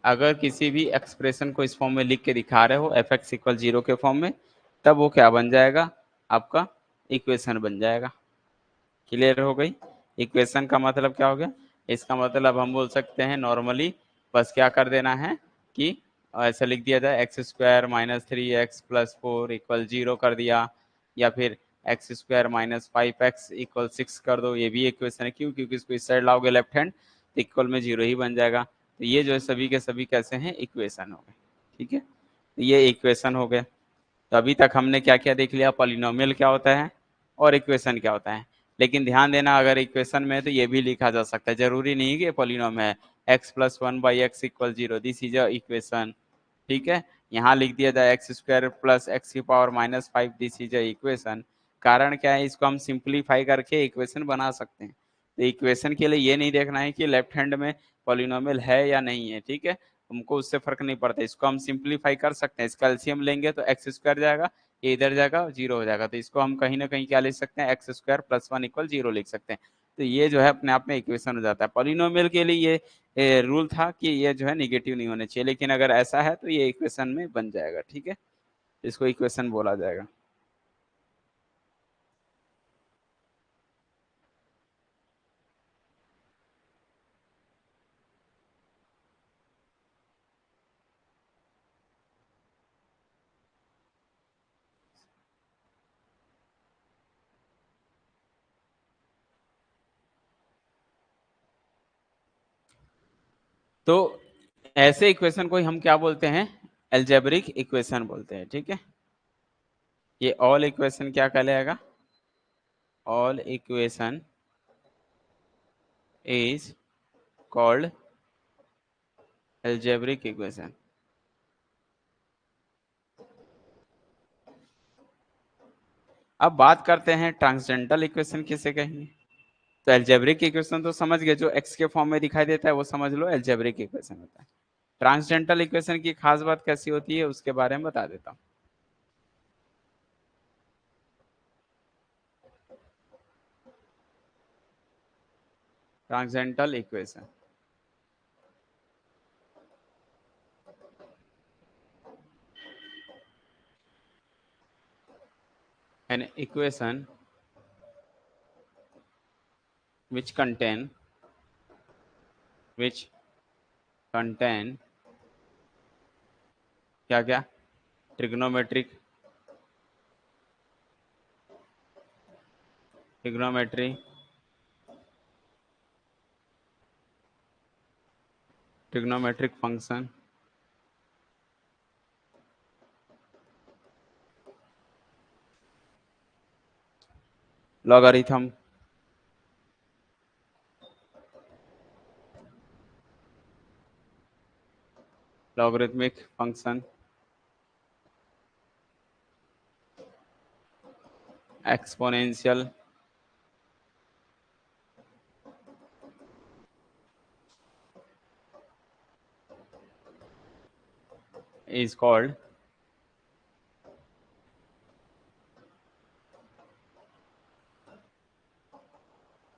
अगर किसी भी एक्सप्रेशन को इस फॉर्म में लिख के दिखा रहे हो एफ एक्स इक्वल जीरो के फॉर्म में, तब वो क्या बन जाएगा, आपका इक्वेशन बन जाएगा। क्लियर हो गई? इक्वेशन का मतलब क्या हो गया, इसका मतलब हम बोल सकते हैं नॉर्मली बस क्या कर देना है कि ऐसा लिख दिया जाए x square minus three x plus four equal zero कर दिया, या फिर x square minus five x equal six कर दो, ये भी इक्वेशन है। क्यों? क्योंकि इसको इस साइड लाओगे लेफ्ट हैंड तो इक्वल में जीरो ही बन जाएगा। तो ये जो है सभी के सभी कैसे हैं, इक्वेशन हो गए। ठीक है, तो ये इक्वेशन हो गए। तो अभी तक हमने क्या क्या देख लिया, पॉलिनोमियल क्या होता है और इक्वेशन क्या होता है। लेकिन ध्यान देना, अगर इक्वेशन में है तो ये भी लिखा जा सकता है, जरूरी नहीं कि पॉलिनोमियल है। X plus one by x equal zero, this is a equation. ठीक है, यहाँ लिख दिया जाए एक्स स्क्वायर प्लस एक्स की power minus five, this is a equation. कारण क्या है, इसको हम सिंप्लीफाई करके इक्वेशन बना सकते हैं। तो इक्वेशन के लिए ये नहीं देखना है कि लेफ्ट हैंड में पॉलिनोमियल है या नहीं है। ठीक है, हमको उससे फर्क नहीं पड़ता, इसको हम सिंप्लीफाई कर सकते हैं। इसका एलसीएम लेंगे तो एक्स स्क्वायर जाएगा, ये इधर जाएगा, जीरो हो जाएगा। तो इसको हम कहीं ना कहीं क्या लिख सकते हैं, x square plus one equal zero लिख सकते हैं। तो ये जो है अपने आप में इक्वेशन हो जाता है। पॉलिनोमियल के लिए ये रूल था कि ये जो है निगेटिव नहीं होने चाहिए, लेकिन अगर ऐसा है तो ये इक्वेशन में बन जाएगा। ठीक है, इसको इक्वेशन बोला जाएगा। तो ऐसे इक्वेशन को ही हम क्या बोलते हैं, एल्जेब्रिक इक्वेशन बोलते हैं। ठीक है, ये ऑल इक्वेशन क्या कहलाएगा, all equation is called algebraic equation. अब बात करते हैं ट्रांसजेंडल इक्वेशन किसे कहेंगे। तो एल्जेब्रिक इक्वेशन तो समझ गए, जो एक्स के फॉर्म में दिखाई देता है वो समझ लो एल्जेब्रिक इक्वेशन होता है। ट्रांसजेंडल इक्वेशन की खास बात कैसी होती है उसके बारे में बता देता हूँ। Transcendental equation, an equation which contain which contain क्या क्या, trigonometric, trigonometry, trigonometric function, logarithm, logarithmic function exponential is called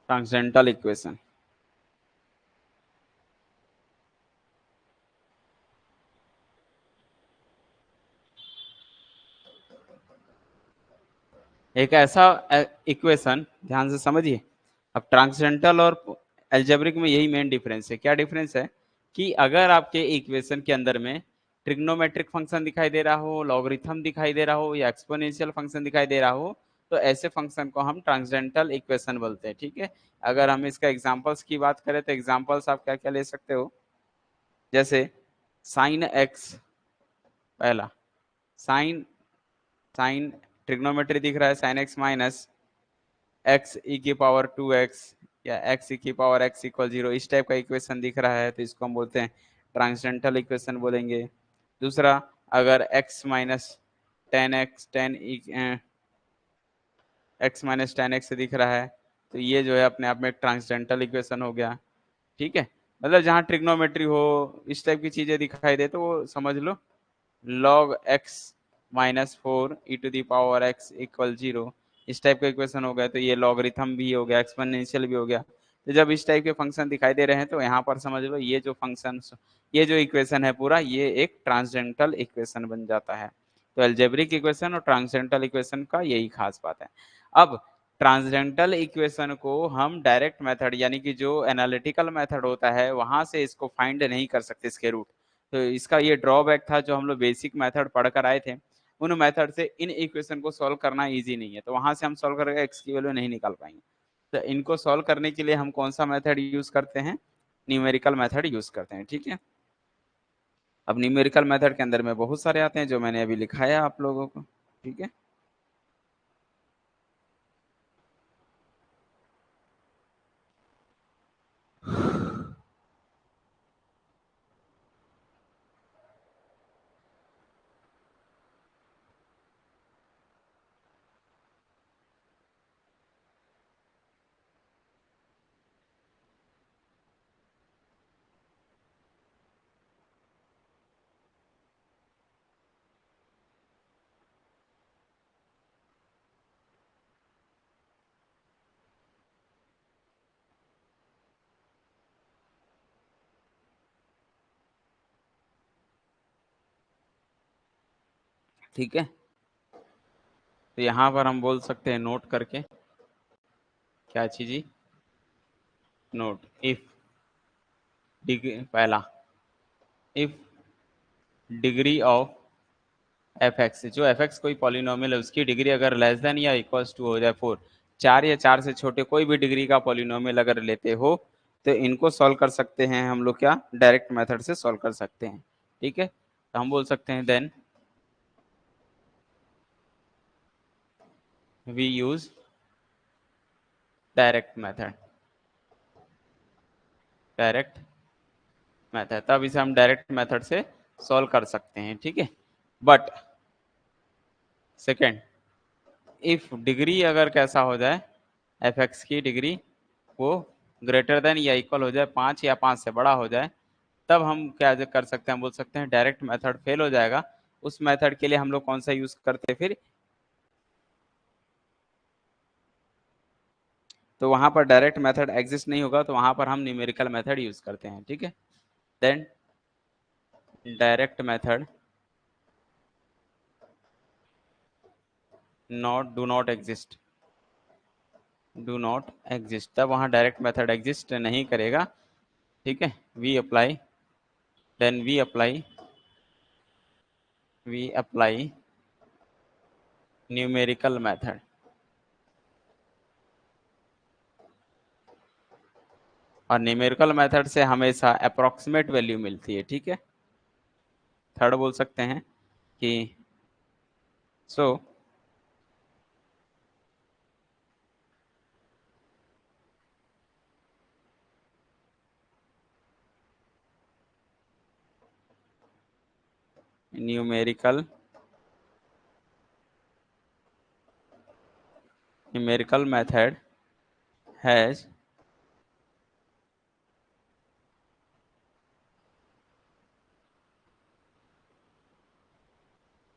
transcendental equation। एक ऐसा इक्वेशन, ध्यान से समझिए। अब ट्रांसजेंडरल और एल्जेब्रिक में यही मेन डिफरेंस है। क्या डिफरेंस है कि अगर आपके इक्वेशन के अंदर में ट्रिग्नोमेट्रिक फंक्शन दिखाई दे रहा हो, लॉगरिथम दिखाई दे रहा हो या एक्सपोनेंशियल फंक्शन दिखाई दे रहा हो, तो ऐसे फंक्शन को हम ट्रांसजेंडरल इक्वेशन बोलते हैं। ठीक है, अगर हम इसका एग्जांपल्स की बात करें तो एग्जांपल्स आप क्या क्या ले सकते हो, जैसे साइन एक्स, पहला साइन साइन ट्रिग्नोमेट्री दिख रहा है, साइन एक्स माइनस एक्स ई की पावर 2x या एक्स ई की पावर x इक्वल 0, इस टाइप का इक्वेशन दिख रहा है तो इसको हम बोलते हैं ट्रांसडेंटल इक्वेशन बोलेंगे। दूसरा, अगर x minus ten x ten x दिख रहा है तो ये जो है अपने आप में ट्रांसडेंटल इक्वेशन हो गया। ठीक है, मतलब जहाँ ट्रिग्नोमेट्री हो, इस टाइप की चीजें दिखाई दे तो वो समझ लो log x minus four E to the power x equal 0, इस टाइप का इक्वेशन हो गया। तो ये लॉगरिथम भी हो गया, एक्सपोनेंशियल भी हो गया। तो जब इस टाइप के फंक्शन दिखाई दे रहे हैं तो यहाँ पर समझ लो ये जो फंक्शन, ये जो इक्वेशन है पूरा, ये एक ट्रांसजेंडरल इक्वेशन बन जाता है। तो एल्जेब्रिक इक्वेशन और ट्रांसजेंडरल इक्वेशन का यही खास बात है। अब ट्रांसजेंडरल इक्वेशन को हम डायरेक्ट मेथड यानी कि जो एनालिटिकल मेथड होता है वहां से इसको फाइंड नहीं कर सकते इसके रूट। तो इसका ये ड्रॉबैक था, जो हम लोग बेसिक मेथड पढ़कर आए थे उन मेथड से इन इक्वेशन को सॉल्व करना इजी नहीं है, तो वहां से हम सॉल्व करके एक्स की वैल्यू नहीं निकाल पाएंगे। तो इनको सॉल्व करने के लिए हम कौन सा मेथड यूज करते हैं, न्यूमेरिकल मेथड यूज करते हैं। ठीक है, अब न्यूमेरिकल मेथड के अंदर में बहुत सारे आते हैं जो मैंने अभी लिखाया आप लोगों को। ठीक है, ठीक है, तो यहाँ पर हम बोल सकते हैं नोट करके, क्या चीज जी, नोट इफ डिग्री, पहला if degree of F X, जो एफ एक्स कोई पॉलिनोमियल है उसकी डिग्री अगर लेस देन या इक्वल्स टू हो जाए फोर, चार या चार से छोटे कोई भी डिग्री का पॉलिनोमियल अगर लेते हो तो इनको सॉल्व कर सकते हैं हम लोग, क्या डायरेक्ट मेथड से सॉल्व कर सकते हैं। ठीक है, तो हम बोल सकते हैं then we use direct method, direct method, तब इसे हम डायरेक्ट मेथड से सॉल्व कर सकते हैं। ठीक है, बट सेकेंड, इफ डिग्री अगर कैसा हो जाए, एफ एक्स की डिग्री वो ग्रेटर देन या इक्वल हो जाए पाँच या पाँच से बड़ा हो जाए, तब हम क्या कर सकते हैं, हम बोल सकते हैं डायरेक्ट मेथड फेल हो जाएगा। उस मेथड के लिए हम लोग कौन सा यूज करते हैं फिर, तो वहां पर डायरेक्ट मेथड एग्जिस्ट नहीं होगा तो वहां पर हम न्यूमेरिकल मेथड यूज करते हैं। ठीक है, then direct method not do not exist, do not exist, तब वहां डायरेक्ट मेथड एग्जिस्ट नहीं करेगा। ठीक है, we apply, then we apply numerical method, और न्यूमेरिकल मेथड से हमेशा अप्रोक्सीमेट वैल्यू मिलती है। ठीक है, थर्ड बोल सकते हैं कि सो न्यूमेरिकल मेथड हैज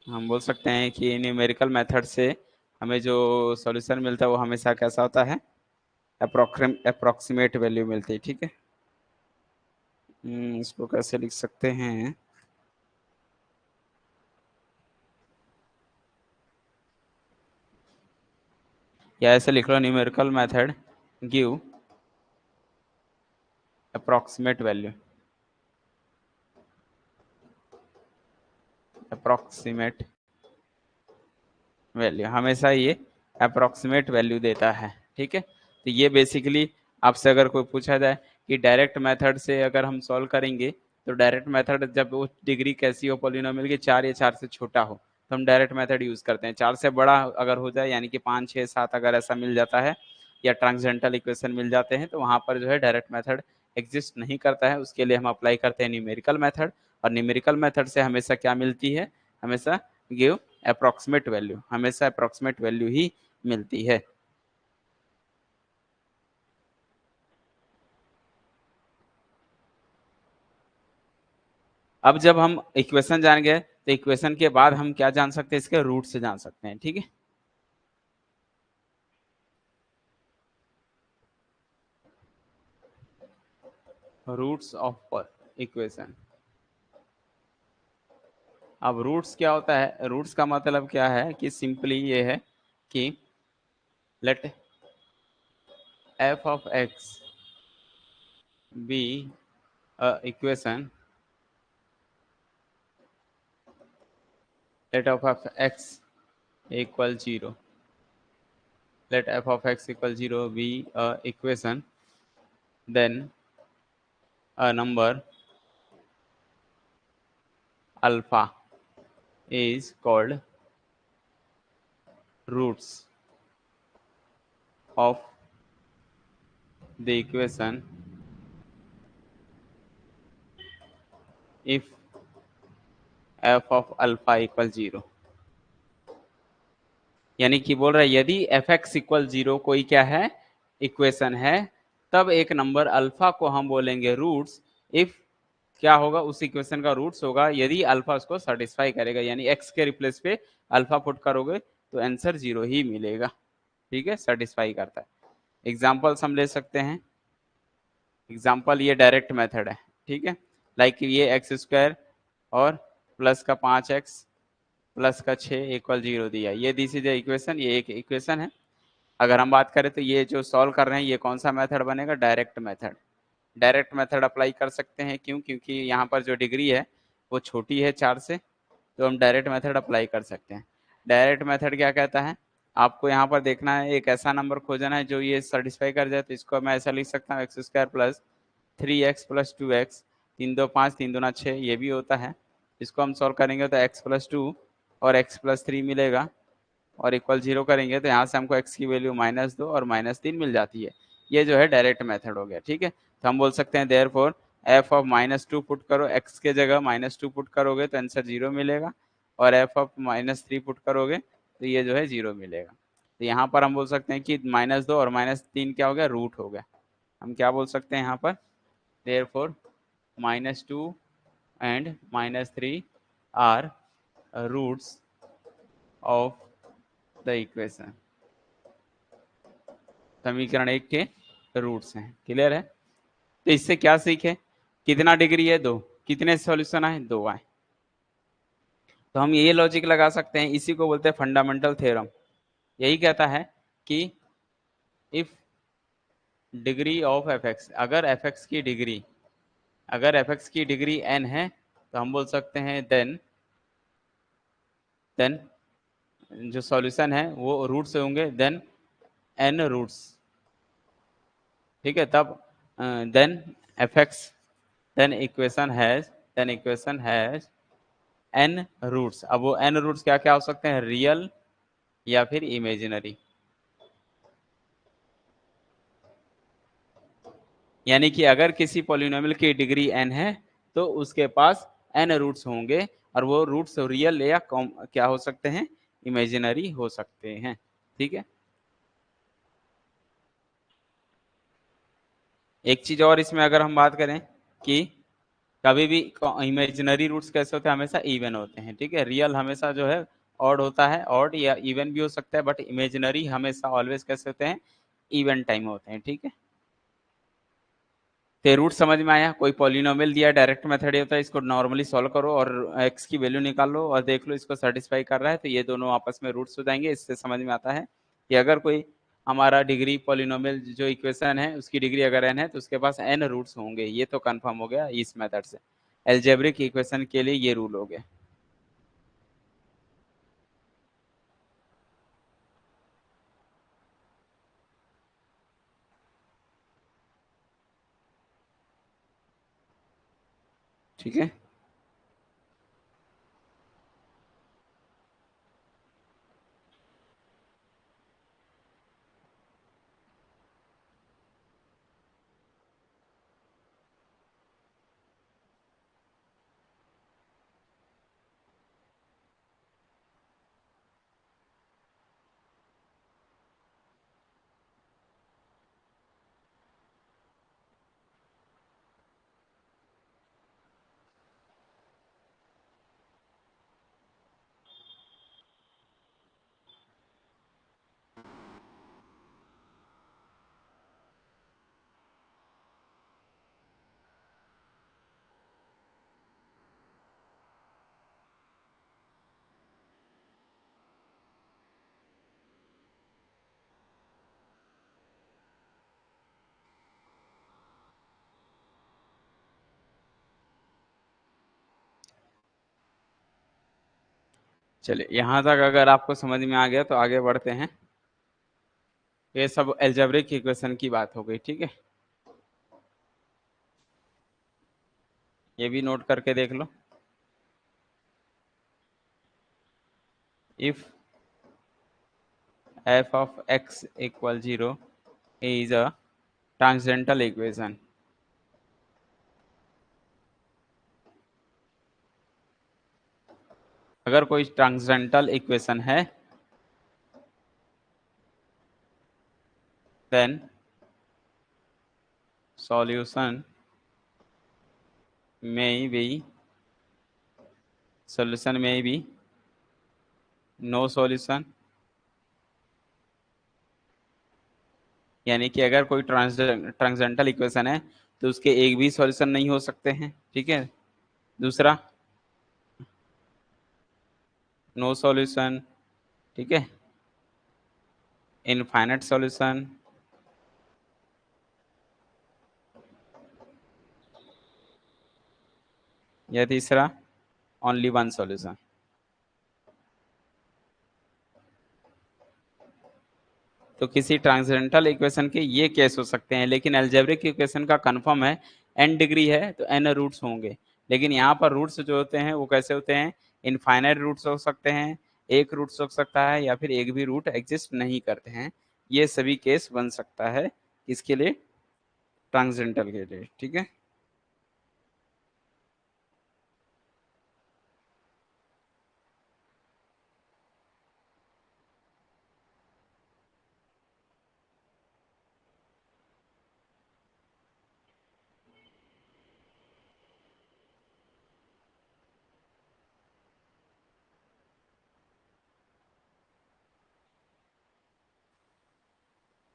हम बोल सकते हैं कि न्यूमेरिकल मेथड से हमें जो सॉल्यूशन मिलता है वो हमेशा कैसा होता है, अप्रोक्सीमेट वैल्यू मिलती है। ठीक है, इसको कैसे लिख सकते हैं, या ऐसे लिख लो, numerical method give approximate value, approximate value हमेशा ये अप्रोक्सीमेट वैल्यू देता है। ठीक है, तो ये बेसिकली आपसे अगर कोई पूछा जाए कि डायरेक्ट मेथड से अगर हम सॉल्व करेंगे, तो डायरेक्ट मेथड जब वो डिग्री कैसी हो पॉलिनोमियल की, 4 या 4 से छोटा हो, तो हम डायरेक्ट मेथड यूज करते हैं। 4 से बड़ा अगर हो जाए, यानी कि 5, 6, 7 अगर ऐसा मिल जाता है, या ट्रांसेंडेंटल इक्वेशन मिल जाते हैं, तो वहां पर जो है डायरेक्ट मेथड एग्जिस्ट नहीं करता है। उसके लिए हम अप्लाई करते हैं न्यूमेरिकल मेथड, और न्यूमेरिकल मेथड से हमेशा क्या मिलती है, हमेशा गिव अप्रोक्सीमेट वैल्यू, हमेशा अप्रोक्सीमेट वैल्यू ही मिलती है। अब जब हम इक्वेशन जान गए, तो इक्वेशन के बाद हम क्या जान सकते हैं, इसके रूट से जान सकते हैं। ठीक है, रूट्स ऑफ इक्वेशन। अब रूट्स क्या होता है, रूट्स का मतलब क्या है कि सिंपली ये है कि let F of X be equation, let f of x equal 0, let f of x equal 0 be a equation, then a number alpha is called roots of the equation if f of alpha equal 0। यानी कि बोल रहा है यदि F X equal 0 कोई क्या है, equation है, तब एक नंबर अल्फा को हम बोलेंगे रूट्स, इफ क्या होगा, उस इक्वेशन का रूट्स होगा यदि अल्फा उसको सेटिस्फाई करेगा, यानी एक्स के रिप्लेस पे अल्फा पुट करोगे तो आंसर 0 ही मिलेगा। ठीक है, सेटिस्फाई करता है। एग्जाम्पल्स हम ले सकते हैं, एग्जाम्पल ये डायरेक्ट मेथड है। ठीक है, लाइक ये एक्स स्क्वायर और प्लस का 5x प्लस का 6 इक्वल 0 दिया, ये दिस इज इक्वेशन, ये एक इक्वेशन है। अगर हम बात करें तो ये जो सॉल्व कर रहे हैं, ये कौन सा मेथड बनेगा, direct method. Direct method apply कर सकते हैं, क्यों, क्योंकि यहाँ पर जो डिग्री है वो छोटी है 4 से, तो हम डायरेक्ट मेथड अप्लाई कर सकते हैं। डायरेक्ट मेथड क्या कहता है, आपको यहाँ पर देखना है, एक ऐसा नंबर खोजना है जो ये सेटिस्फाई कर जाए। तो इसको मैं ऐसा लिख सकता हूँ, x square plus 3x plus 2x, 3 2 5 3 दूना 6, ये भी होता है। इसको हम सॉल्व करेंगे तो x प्लस 2 और x प्लस 3 मिलेगा, और इक्वल 0 करेंगे तो यहाँ से हमको x की वैल्यू -2 और -3 मिल जाती है। ये जो है डायरेक्ट मेथड हो गया। ठीक है, तो हम बोल सकते हैं देयरफॉर f ऑफ -2 पुट करो, x के जगह -2 पुट करोगे तो आंसर 0 मिलेगा, और f ऑफ -3 पुट करोगे तो ये जो है 0 मिलेगा। तो यहाँ पर हम बोल सकते हैं कि -2 और -3 क्या हो गया, रूट हो गया। हम क्या बोल सकते हैं यहाँ पर, therefore -2 and -3 are roots of the equation, समीकरण 1 के रूट्स हैं। क्लियर है, तो इससे क्या सीखे, कितना डिग्री है, 2, कितने सॉल्यूशन आए, 2 आए। तो हम ये लॉजिक लगा सकते हैं, इसी को बोलते हैं फंडामेंटल थ्योरम। यही कहता है कि if degree of F x, अगर एफ एक्स की डिग्री, अगर एफ एक्स की डिग्री n है, तो हम बोल सकते हैं देन जो सॉल्यूशन है वो रूट से होंगे, देन n रूट्स। ठीक है, तब then F X, then equation has n roots. अब वो n रूट्स क्या क्या हो सकते हैं, रियल या फिर इमेजिनरी। यानी कि अगर किसी पॉलिनोमियल की डिग्री n है, तो उसके पास n रूट्स होंगे, और वो रूट्स रियल या क्या हो सकते हैं, इमेजिनरी हो सकते हैं। ठीक है, एक चीज और इसमें अगर हम बात करें कि कभी भी इमेजिनरी रूट्स कैसे होते हैं, हमेशा इवन होते हैं। ठीक है, रियल हमेशा जो है ऑड होता है, ऑड या इवन भी हो सकता है, बट इमेजिनरी हमेशा ऑलवेज कैसे होते हैं, इवन टाइम होते हैं। ठीक है, तो रूट समझ में आया। कोई पॉलिनोमियल दिया, डायरेक्ट मेथड ये होता है, इसको नॉर्मली सॉल्व करो और एक्स की वैल्यू निकाल लो और देख लो इसको सेटिस्फाई कर रहा है, तो ये दोनों आपस में रूट्स हो जाएंगे। इससे समझ में आता है कि अगर कोई हमारा डिग्री पॉलिनोमियल जो इक्वेशन है उसकी डिग्री अगर n है तो उसके पास n रूट्स होंगे। ये तो कंफर्म हो गया इस मेथड से। एल्जेब्रिक इक्वेशन के लिए ये रूल हो गया। ठीक है, चलिए यहाँ तक अगर आपको समझ में आ गया तो आगे बढ़ते हैं। ये सब एल्जेब्रिक इक्वेशन की बात हो गई। ठीक है, ये भी नोट करके देख लो। If f of x equal 0 is a transcendental equation. अगर कोई ट्रांसजेंटल इक्वेशन है देन सॉल्यूशन में बी सॉल्यूशन में बी नो सॉल्यूशन। यानी कि अगर कोई ट्रांसजेंटल इक्वेशन है तो उसके एक भी सॉल्यूशन नहीं हो सकते हैं। ठीक है, दूसरा नो सॉल्यूशन। ठीक है, इनफाइनाइट सॉल्यूशन। या तीसरा ओनली वन सॉल्यूशन। तो किसी ट्रांसजेंटल इक्वेशन के ये केस हो सकते हैं, लेकिन अलजेब्रिक इक्वेशन का कंफर्म है n डिग्री है तो n रूट्स होंगे। लेकिन यहाँ पर रूट्स जो होते हैं वो कैसे होते हैं, इनफाइनाइट रूट्स हो सकते हैं, एक रूट्स हो सकता है, या फिर एक भी रूट एग्जिस्ट नहीं करते हैं। ये सभी केस बन सकता है किसके लिए, ट्रांसजेंटल के लिए। ठीक है,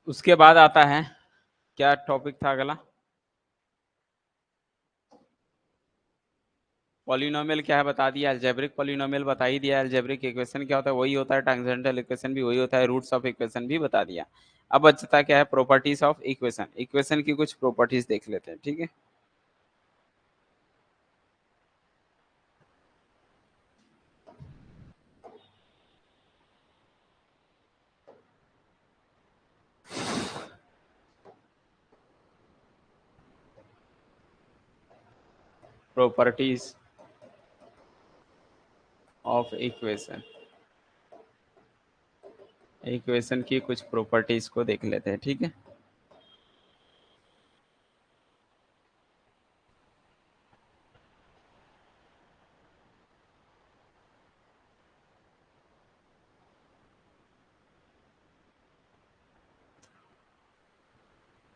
उसके बाद आता है क्या टॉपिक था अगला, पॉलिनोमियल क्या है बता दिया, अलजेब्रिक पॉलिनोमियल बता ही दिया, अलजेब्रिक इक्वेशन क्या होता है वही होता है, ट्रांसेंडेंटल इक्वेशन भी वही होता है, रूट्स ऑफ इक्वेशन भी बता दिया। अब बचता क्या है, प्रॉपर्टीज ऑफ इक्वेशन। इक्वेशन की कुछ प्रॉपर्टीज देख लेते हैं। ठीक है, प्रॉपर्टीज ऑफ इक्वेशन। इक्वेशन की कुछ प्रॉपर्टीज को देख लेते हैं। ठीक है,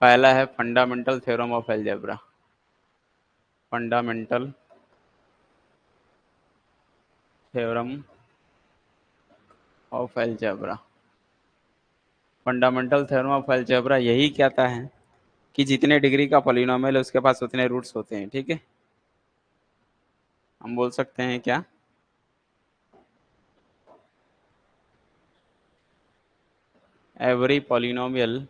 पहला है fundamental theorem of algebra. Fundamental theorem of algebra. Fundamental theorem of algebra यही कहता है कि जितने डिग्री का पॉलिनोमियल है उसके पास उतने रूट्स होते हैं। ठीक है, हम बोल सकते हैं क्या, every polynomial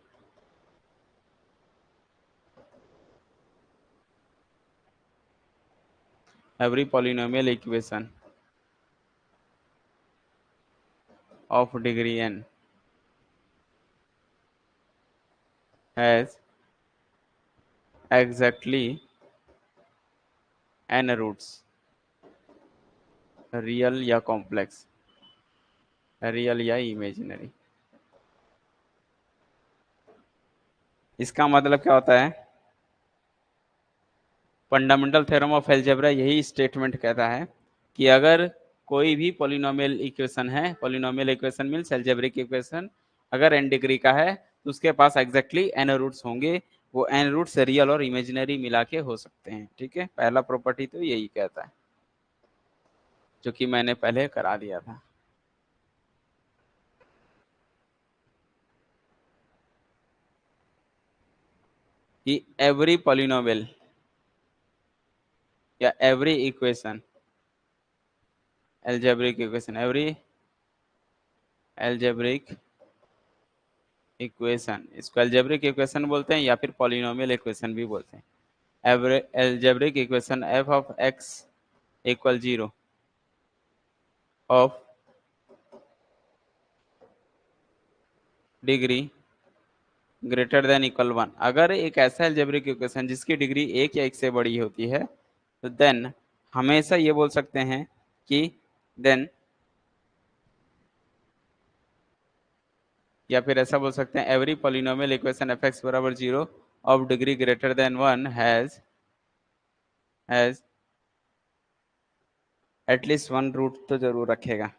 equation of degree n has exactly n roots, real या कॉम्प्लेक्स, रियल या इमेजिनरी। इसका मतलब क्या होता है, फंडामेंटल थ्योरम ऑफ अलजेब्रा यही स्टेटमेंट कहता है कि अगर कोई भी पॉलिनोमियल इक्वेशन है, polynomial equation means algebraic equation, अगर n डिग्री का है तो उसके पास एग्जैक्टली n रूट्स होंगे। वो n रूट्स रियल और इमेजिनरी मिला के हो सकते हैं। ठीक है, पहला प्रॉपर्टी तो यही कहता है, जो कि मैंने पहले करा दिया था। कि एवरी पॉलिनोमियल या every equation, algebraic equation, every algebraic equation, इसको अलजेब्रिक इक्वेशन बोलते हैं या फिर पॉलिनोमियल इक्वेशन भी बोलते हैं। Algebraic equation f of x equal 0 of degree greater than equal 1, अगर एक ऐसा अलजेब्रिक इक्वेशन जिसकी डिग्री 1 या 1 से बड़ी होती है तो देन हमेशा ये बोल सकते हैं कि देन, या फिर ऐसा बोल सकते हैं every polynomial equation F X बराबर 0 of degree greater than 1 has at least one root तो जरूर रखेगा,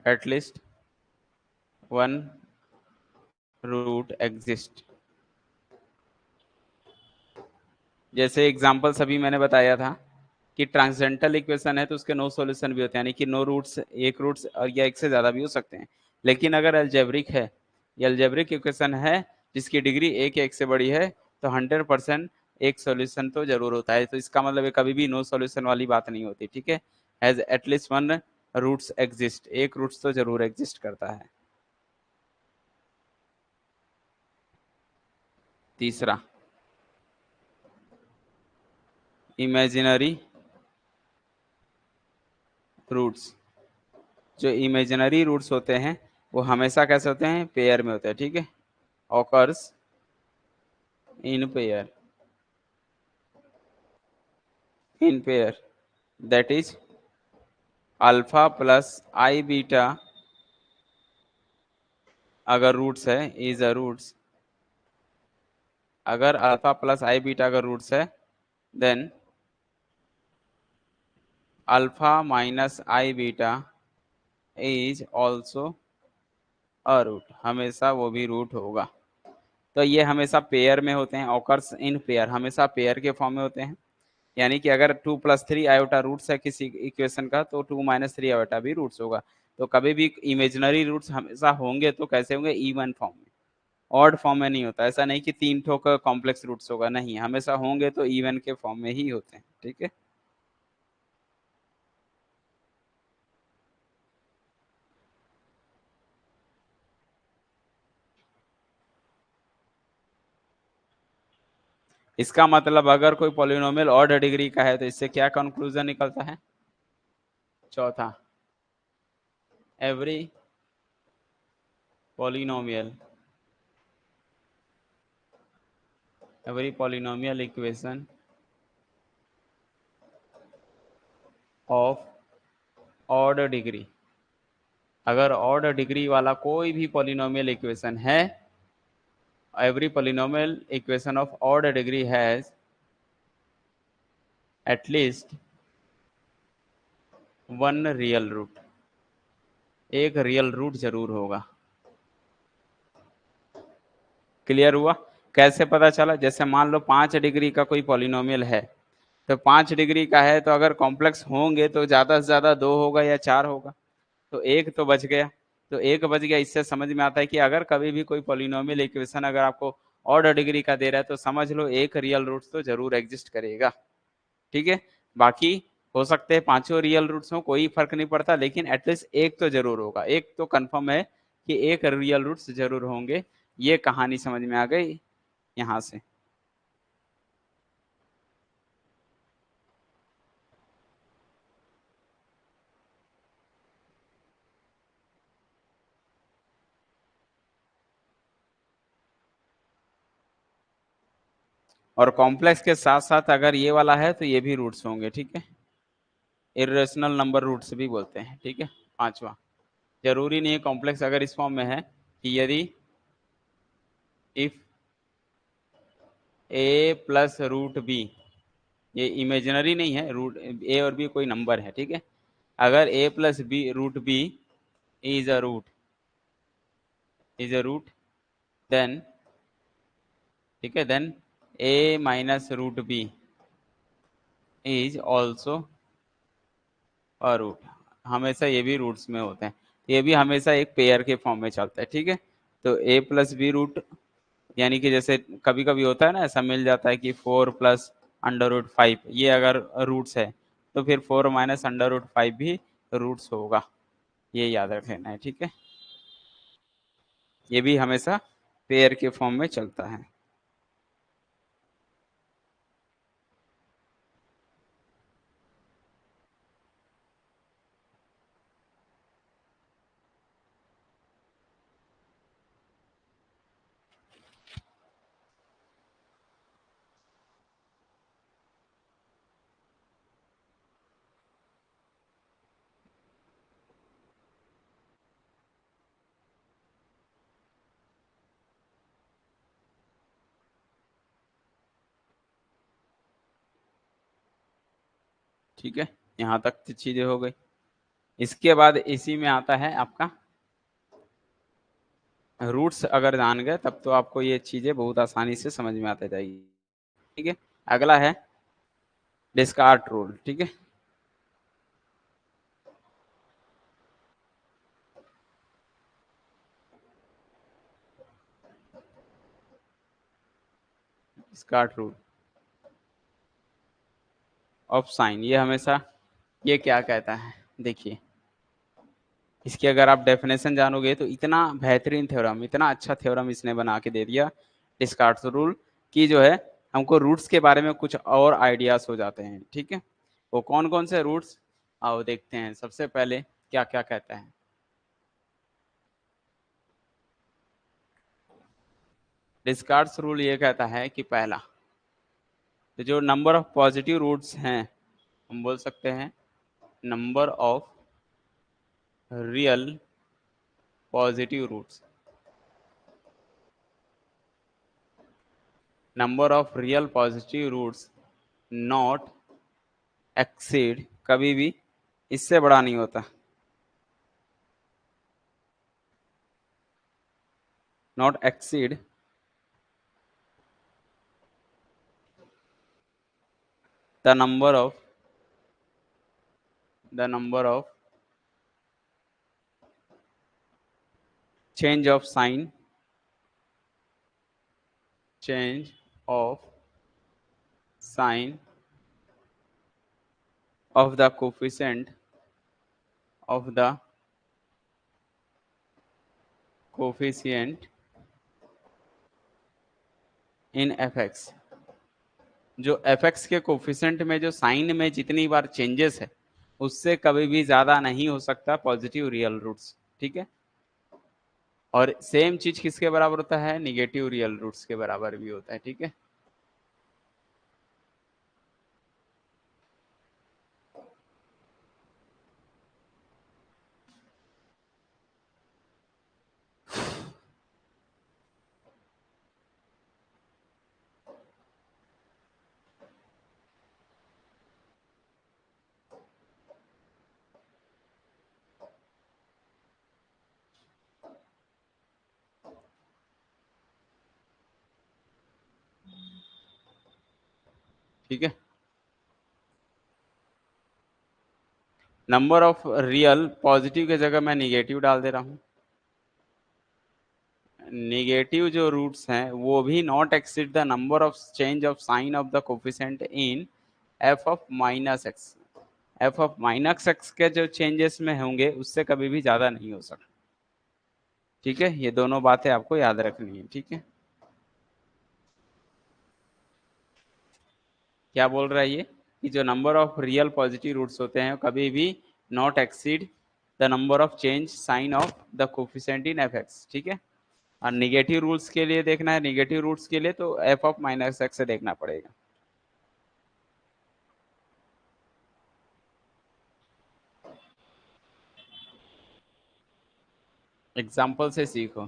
एटलीस्ट वन रूट एग्जिस्ट। जैसे एग्जांपल सभी मैंने बताया था कि ट्रांसेंडेंटल इक्वेशन है तो उसके नो सॉल्यूशन भी होते हैं, यानी कि नो रूट्स, एक रूट्स और या एक से ज्यादा भी हो सकते हैं। लेकिन अगर अलजेब्रिक है, ये अलजेब्रिक इक्वेशन है जिसकी डिग्री एक या एक से बड़ी है, तो 100% एक सॉल्यूशन तो जरूर होता है। तो इसका मतलब है कभी भी नो सॉल्यूशन वाली बात नहीं होती। ठीक है, has at least one roots exist, एक रूट्स तो जरूर एग्जिस्ट करता है। तीसरा, इमेजिनरी रूट्स। जो इमेजिनरी रूट्स होते हैं वो हमेशा कैसे होते हैं, पेयर में होते हैं। ठीक है, occurs in pair, in pair, that is alpha plus I beta अगर रूट्स है, इज अ रूट्स, अगर अल्फा प्लस आई बीटा अगर रूट्स है then alpha minus I beta is also a root, हमेशा वो भी रूट होगा। तो ये हमेशा पेयर में होते हैं, ऑकर्स इन पेयर, हमेशा पेयर के फॉर्म में होते हैं। यानी कि अगर 2+3 आयोटा रूट्स है किसी इक्वेशन का तो 2-3 आयोटा भी रूट्स होगा। तो कभी भी इमेजिनरी रूट्स हमेशा होंगे तो कैसे होंगे, इवन फॉर्म में, ऑड फॉर्म में नहीं होता। ऐसा नहीं कि 3 ठो का कॉम्प्लेक्स रूट्स होगा, नहीं, हमेशा होंगे तो इवन के फॉर्म में ही होते हैं। ठीक है, इसका मतलब अगर कोई पॉलिनोमियल ऑड डिग्री का है तो इससे क्या कंक्लूजन निकलता है। चौथा, every polynomial, every polynomial equation of odd degree, अगर ऑड डिग्री वाला कोई भी पॉलिनोमियल इक्वेशन है, every polynomial equation of odd degree has at least one real root, एक रियल रूट जरूर होगा। क्लियर हुआ? कैसे पता चला? जैसे मान लो 5 डिग्री का कोई पॉलिनोमियल है, तो 5 डिग्री का है, तो अगर कॉम्प्लेक्स होंगे तो ज्यादा से ज्यादा 2 होगा या 4 होगा, तो एक तो बच गया। तो एक बच गया, इससे समझ में आता है कि अगर कभी भी कोई पॉलिनोमियल इक्वेशन अगर आपको ऑड डिग्री का दे रहा है तो समझ लो एक रियल रूट तो जरूर एग्जिस्ट करेगा। ठीक है, बाकी हो सकते हैं पांचों रियल रूट्स हो, कोई फर्क नहीं पड़ता, लेकिन एटलीस्ट एक तो जरूर होगा, एक तो कंफर्म है कि एक रियल रूट्स जरूर होंगे। ये कहानी समझ में आ गई यहां से। और कॉम्प्लेक्स के साथ साथ अगर ये वाला है तो ये भी रूट्स होंगे। ठीक है, इरेशनल नंबर रूट्स भी बोलते हैं। ठीक है, पांचवा, जरूरी नहीं है कॉम्प्लेक्स अगर इस फॉर्म में है कि यदि if A plus root B, ये इमेजिनरी नहीं है, रूट ए और बी कोई नंबर है। ठीक है, अगर a plus b root b is a root, is a root, then, ठीक है, then a minus root b is also a root. हमेशा ये भी रूट्स में होते हैं, ये भी हमेशा एक पेयर के फॉर्म में चलता है। ठीक है, तो ए प्लस बी रूट, यानी कि जैसे कभी कभी होता है ना, ऐसा मिल जाता है कि 4 प्लस अंडर रूट 5, ये अगर रूट्स है तो फिर 4 माइनस अंडर रूट 5 भी रूट्स होगा। ये याद रख लेना है। ठीक है, ये भी हमेशा पेयर के फॉर्म में चलता है। ठीक है, यहाँ तक तो चीजें हो गई। इसके बाद इसी में आता है आपका रूट्स। अगर जान गए तब तो आपको ये चीजें बहुत आसानी से समझ में आते जाएगी। ठीक है, अगला है डिस्कार्ट रूल। ठीक है, डिस्कार्ट रूल ऑफ साइन, ये हमेशा, ये क्या कहता है देखिए, इसकी अगर आप डेफिनेशन जानोगे तो इतना बेहतरीन थ्योरम, इतना अच्छा थ्योरम इसने बना के दे दिया डिस्कार्ट रूल, की जो है हमको रूट्स के बारे में कुछ और आइडियाज हो जाते हैं। ठीक है, वो कौन कौन से रूट्स, आओ देखते हैं। सबसे पहले क्या क्या कहता है डिस्कार्ट रूल, ये कहता है कि पहला, तो जो नंबर ऑफ पॉजिटिव रूट्स हैं, हम बोल सकते हैं number of real positive roots, number of real positive roots not exceed, कभी भी इससे बड़ा नहीं होता, not exceed the number of, the number of change of sign, change of sign of the coefficient of the coefficient in F X, जो F X के coefficient में जो साइन में जितनी बार चेंजेस है उससे कभी भी ज्यादा नहीं हो सकता पॉजिटिव रियल रूट्स। ठीक है, और सेम चीज किसके बराबर होता है, निगेटिव रियल रूट्स के बराबर भी होता है। ठीक है, ठीक है। नंबर ऑफ रियल, पॉजिटिव की जगह मैं निगेटिव डाल दे रहा हूँ। निगेटिव जो रूट्स हैं वो भी not exceed the number of change of sign of the coefficient in F of minus x. F of minus x के जो चेंजेस में होंगे उससे कभी भी ज्यादा नहीं हो सकता। ठीक है, ये दोनों बातें आपको याद रखनी है। ठीक है, क्या बोल रहा है ये कि जो number of real positive roots होते हैं कभी भी not exceed the number of change sign of the coefficient in F X. ठीक है, और निगेटिव रूट्स के लिए देखना है, निगेटिव रूट्स के लिए तो एफ ऑफ माइनस एक्स से देखना पड़ेगा। एग्जाम्पल से सीखो।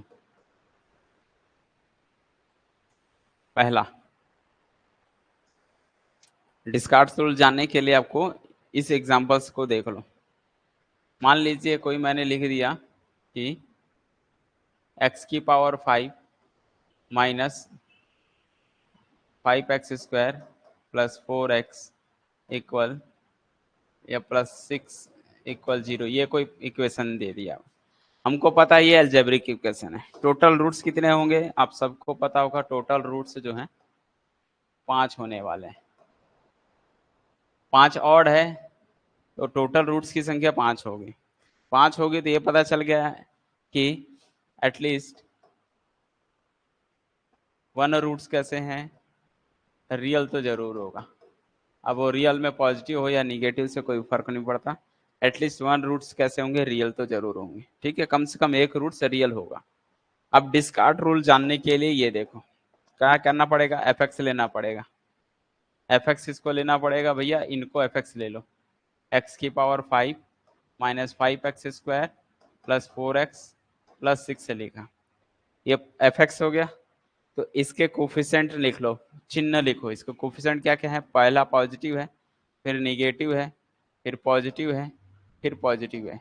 पहला, डिस्कार्ड्स रूल जानने के लिए आपको इस एग्जाम्पल्स को देख लो। मान लीजिए कोई मैंने लिख दिया कि x की power 5 minus 5x² plus 4x equal या प्लस 6 इक्वल 0, ये कोई इक्वेशन दे दिया। हमको पता है ये अलजेब्रिक इक्वेशन है। टोटल रूट्स कितने होंगे आप सबको पता होगा। टोटल रूट्स जो हैं 5 होने वाले हैं। 5 ऑड है तो टोटल रूट्स की संख्या 5 होगी। 5 होगी तो ये पता चल गया है कि एटलीस्ट 1 रूट्स कैसे हैं, रियल तो जरूर होगा। अब वो रियल में पॉजिटिव हो या निगेटिव से कोई फर्क नहीं पड़ता। एटलीस्ट 1 रूट्स कैसे होंगे, रियल तो जरूर होंगे। ठीक है, कम से कम एक रूट से रियल होगा। अब डिस्कार्ड रूल जानने के लिए ये देखो क्या करना पड़ेगा, एफ एक्स लेना पड़ेगा। एफ एक्स किसको लेना पड़ेगा भैया, इनको एफ एक्स ले लो। एक्स की power 5 minus 5x² plus 4x plus 6 से लिखा, ये एफ एक्स हो गया। तो इसके कोफिशिएंट लिख लो, चिन्ह लिखो। इसके कोफिशिएंट क्या क्या है, पहला पॉजिटिव है, फिर निगेटिव है, फिर पॉजिटिव है, फिर पॉजिटिव है।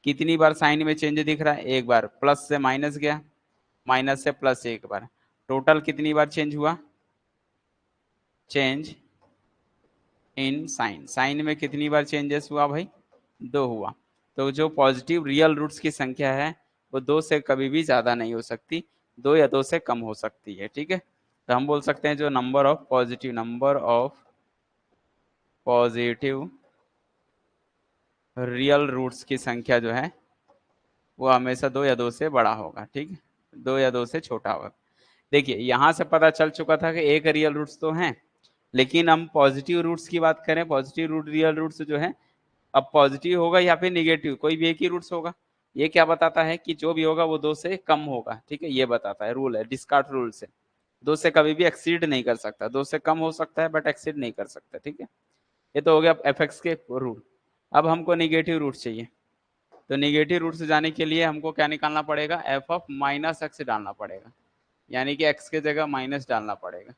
कितनी बार साइन में चेंज दिख रहा है, एक बार। प्लस से माइनस गया, माइनस से प्लस एक बार। टोटल कितनी बार चेंज हुआ, चेंज इन साइन। साइन में कितनी बार चेंजेस हुआ भाई, 2 हुआ। तो जो पॉजिटिव रियल रूट्स की संख्या है वो 2 से कभी भी ज्यादा नहीं हो सकती, 2 या 2 से कम हो सकती है। ठीक है, तो हम बोल सकते हैं जो number of positive real roots की संख्या जो है वो हमेशा 2 या 2 से बड़ा होगा। ठीक है, 2 या 2 से छोटा होगा। देखिए यहां से पता चल चुका था कि एक रियल रूट्स तो हैं, लेकिन हम पॉजिटिव रूट्स की बात करें, पॉजिटिव रूट रियल रूट्स जो है, अब पॉजिटिव होगा या फिर निगेटिव, कोई भी एक ही रूट्स होगा। ये क्या बताता है कि जो भी होगा वो 2 से कम होगा। ठीक है, ये बताता है, रूल है डिस्कार्ड रूल से। 2 से कभी भी एक्सीड नहीं कर सकता, 2 से कम हो सकता है बट एक्सीड नहीं कर सकता। ठीक है, ये तो हो गया एफ एक्स के रूल। अब हमको निगेटिव रूट चाहिए, तो निगेटिव रूट से जाने के लिए हमको क्या निकालना पड़ेगा, एफ ऑफ माइनस एक्स डालना पड़ेगा, यानी कि एक्स की जगह माइनस डालना पड़ेगा।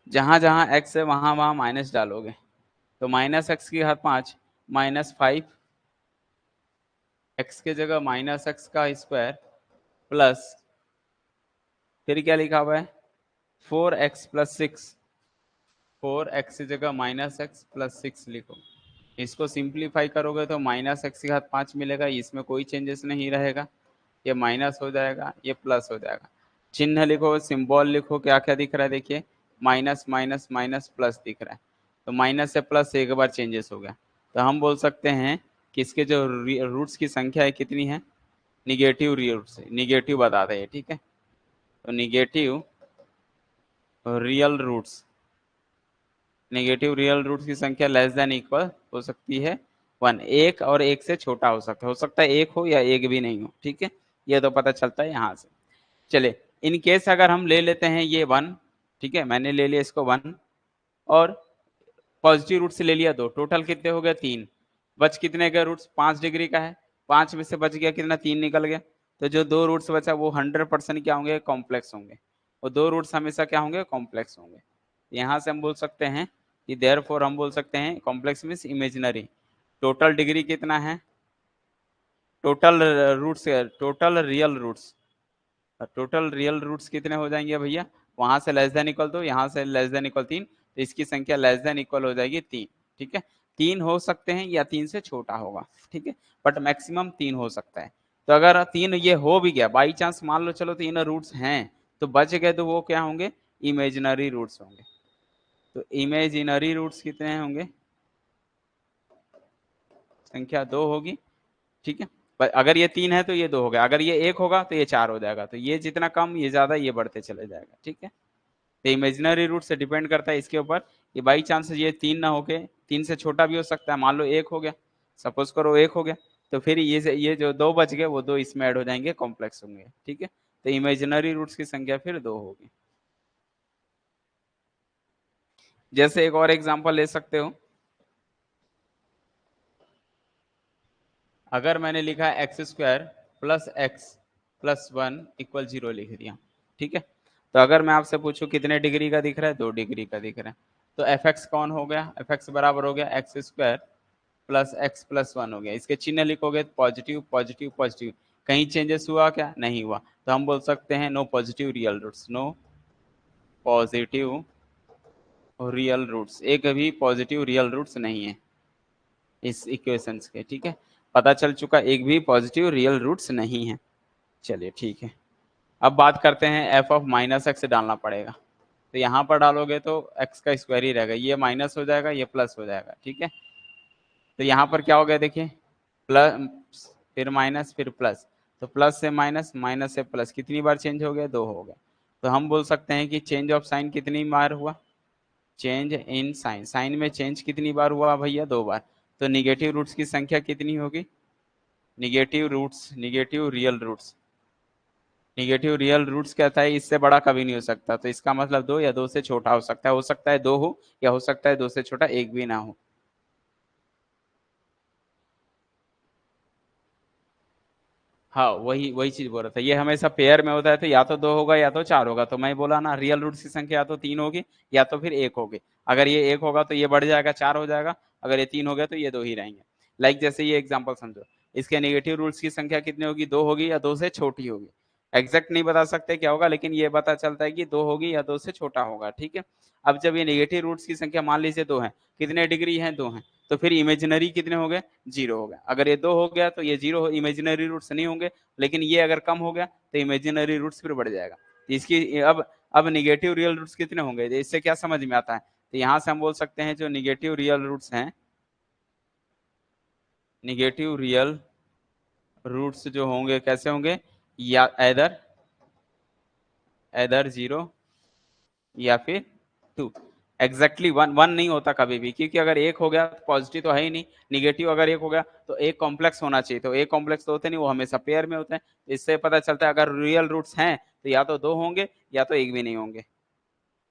जहां जहां एक्स है वहां वहां माइनस डालोगे, तो माइनस एक्स की घात 5 माइनस 5, एक्स की जगह माइनस एक्स का स्क्वायर प्लस, फिर क्या लिखा हुआ है, 4x प्लस 6। 4x की जगह माइनस एक्स प्लस 6 लिखो। इसको सिंप्लीफाई करोगे तो माइनस एक्स की घात 5 मिलेगा, इसमें कोई चेंजेस नहीं रहेगा, ये माइनस हो जाएगा, ये प्लस हो जाएगा। चिन्ह लिखो, सिंबल लिखो, क्या क्या दिख रहा है देखिए, माइनस माइनस माइनस प्लस दिख रहा है। तो माइनस से प्लस एक बार चेंजेस हो गया, तो हम बोल सकते हैं कि इसके जो रूट्स की संख्या है कितनी है, निगेटिव रूट्स है, निगेटिव बता दें। ठीक है, तो negative real roots, negative real roots की संख्या लेस देन इक्वल हो सकती है 1, एक और एक से छोटा हो सकता है एक हो या एक भी नहीं हो। ठीक है, ये तो पता चलता है यहाँ से। चले, इन केस अगर हम ले लेते हैं ये 1, ठीक है, मैंने ले लिया इसको 1, और पॉजिटिव रूट से ले लिया 2, टोटल कितने हो गए 3। बच कितने गए रूट्स, 5 डिग्री का है, 5 में से बच गया कितना, 3 निकल गया। तो जो 2 रूट्स बचा वो 100% क्या होंगे, कॉम्प्लेक्स होंगे। और 2 रूट्स हमेशा क्या होंगे, कॉम्प्लेक्स होंगे। यहाँ से हम बोल सकते हैं कि देयरफॉर हम बोल सकते हैं complex means imaginary. Total degree कितना है, total roots, total real roots, total real roots कितने हो जाएंगे भैया, वहां से लेस देन इक्वल 2, यहाँ से लेस देन इक्वल 3, तो इसकी संख्या लेस देन इक्वल हो जाएगी 3। ठीक है, 3 हो सकते हैं या 3 से छोटा होगा। ठीक है, बट मैक्सिमम 3 हो सकता है। तो अगर 3 ये हो भी गया बाई चांस, मान लो चलो 3 रूट्स हैं तो बच गए, तो वो क्या होंगे, इमेजिनरी रूट्स होंगे। तो इमेजिनरी रूट्स कितने होंगे, संख्या 2 होगी। ठीक है, पर अगर ये 3 है तो ये 2 हो गया, अगर ये 1 होगा तो ये 4 हो जाएगा, तो ये जितना कम ये ज्यादा ये बढ़ते चले जाएगा। ठीक है, तो इमेजिनरी रूट से डिपेंड करता है इसके ऊपर कि बाई चांस ये 3 ना होके 3 से छोटा भी हो सकता है, मान लो 1 हो गया, सपोज करो 1 हो गया, तो फिर ये जो 2 बच गए वो 2 इसमें ऐड हो जाएंगे, कॉम्प्लेक्स होंगे। ठीक है, तो इमेजिनरी रूट्स की संख्या फिर 2 होगी। जैसे एक और एग्जांपल ले सकते हो, अगर मैंने लिखा x square plus x plus 1 equal 0 लिख दिया। ठीक है, तो अगर मैं आपसे पूछूं कितने डिग्री का दिख रहा है, 2 डिग्री का दिख रहा है, तो एफ एक्स कौन हो गया, एफ एक्स बराबर हो गया x square plus x plus 1 हो गया। इसके चिन्ह लिखोगे पॉजिटिव पॉजिटिव पॉजिटिव, कहीं चेंजेस हुआ क्या, नहीं हुआ, तो हम बोल सकते हैं no positive real roots, no positive real roots, एक भी पॉजिटिव रियल रूट्स नहीं है इस इक्वेशंस के। ठीक है, पता चल चुका एक भी पॉजिटिव रियल रूट्स नहीं है। चलिए ठीक है, अब बात करते हैं एफ ऑफ माइनस एक्स डालना पड़ेगा। तो यहाँ पर डालोगे तो एक्स का स्क्वायर ही रहेगा, ये माइनस हो जाएगा ये प्लस हो जाएगा। ठीक है, तो यहाँ पर क्या हो गया देखिए, प्लस फिर माइनस फिर प्लस, तो प्लस से माइनस माइनस से प्लस कितनी बार चेंज हो गया, 2 हो गया। तो हम बोल सकते हैं कि चेंज ऑफ साइन कितनी बार हुआ, चेंज इन साइन, साइन में चेंज कितनी बार हुआ भैया, 2 बार। तो निगेटिव रूट्स की संख्या कितनी होगी, negative roots, negative real roots, negative real roots कहता है इससे बड़ा कभी नहीं हो सकता, तो इसका मतलब 2 या 2 से छोटा हो सकता है 2 हो या हो सकता है 2 से छोटा एक भी ना हो। हाँ, वही वही चीज बोल रहा था, ये हमेशा पेयर में होता है, तो या तो 2 होगा या तो 4 होगा। तो मैं बोला ना रियल रूट्स की संख्या या तो 3 होगी या तो फिर 1 होगी। अगर ये 1 होगा तो ये बढ़ जाएगा 4 हो जाएगा, अगर ये 3 हो गया तो ये 2 ही रहेंगे। लाइक जैसे ये एग्जाम्पल समझो, इसके नेगेटिव रूट्स की संख्या कितनी होगी, 2 होगी या 2 से छोटी होगी। एग्जैक्ट नहीं बता सकते क्या होगा, लेकिन ये पता चलता है कि 2 होगी या 2 से छोटा होगा। ठीक है, अब जब ये नेगेटिव रूट्स की संख्या मान लीजिए 2 है, कितने डिग्री है, 2 है, तो फिर इमेजिनरी कितने हो गए, 0 हो गया। अगर ये 2 हो गया तो ये 0 इमेजिनरी रूट्स नहीं होंगे, लेकिन ये अगर कम हो गया तो इमेजिनरी रूट्स फिर बढ़ जाएगा। तो इसकी अब निगेटिव रियल रूट्स कितने होंगे, इससे क्या समझ में आता है, तो यहाँ से हम बोल सकते हैं जो निगेटिव रियल रूट्स हैं, निगेटिव रियल रूट्स जो होंगे कैसे होंगे, या एदर एदर 0 या फिर 2। एग्जैक्टली वन वन नहीं होता कभी भी, क्योंकि अगर 1 हो गया तो पॉजिटिव तो है ही नहीं, निगेटिव अगर 1 हो गया तो एक कॉम्प्लेक्स होना चाहिए, तो एक कॉम्प्लेक्स तो होते नहीं, वो हमेशा पेयर में होते हैं। इससे पता चलता है अगर रियल रूट्स हैं तो या तो 2 होंगे या तो एक भी नहीं होंगे।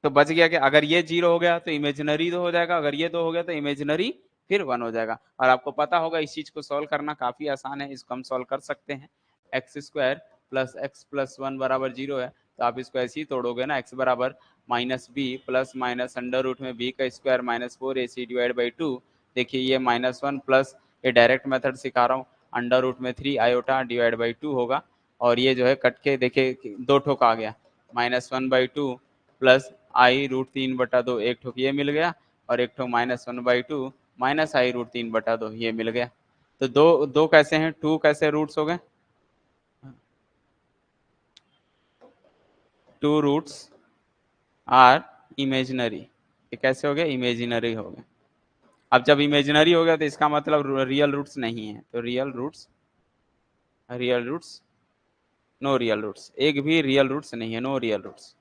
तो बच गया कि अगर ये 0 हो गया तो इमेजिनरी 2 हो जाएगा, अगर ये 2 हो गया तो इमेजिनरी फिर 1 हो जाएगा। और आपको पता होगा इस चीज को सॉल्व करना काफी आसान है, इसको हम सॉल्व कर सकते हैं। X square plus x plus 1 बराबर 0 है, तो आप इसको ऐसे ही तोड़ोगे ना, एक्स बराबर minus b plus minus under root में बी का square minus 4ac divide by 2। देखिए ये -1 प्लस, ये डायरेक्ट मेथड सिखा रहा हूँ, अंडर रूट में 3 आयोटा डिवाइड बाई 2 होगा, और ये जो है कट के देखिए 2 ठोक आ गया, -1/2 प्लस i√3/2, एक ठोक ये मिल गया, और एक ठोक -1/2 माइनस i√3/2 ये मिल गया। तो दो दो कैसे हैं, 2 कैसे रूट्स हो गए, 2 रूट्स आर इमेजिनरी, ये कैसे हो गए, इमेजिनरी हो गए। अब जब इमेजिनरी हो गया तो इसका मतलब रियल रूट्स नहीं है, तो real roots, real roots, no real roots, एक भी रियल रूट्स नहीं है, नो रियल रूट्स।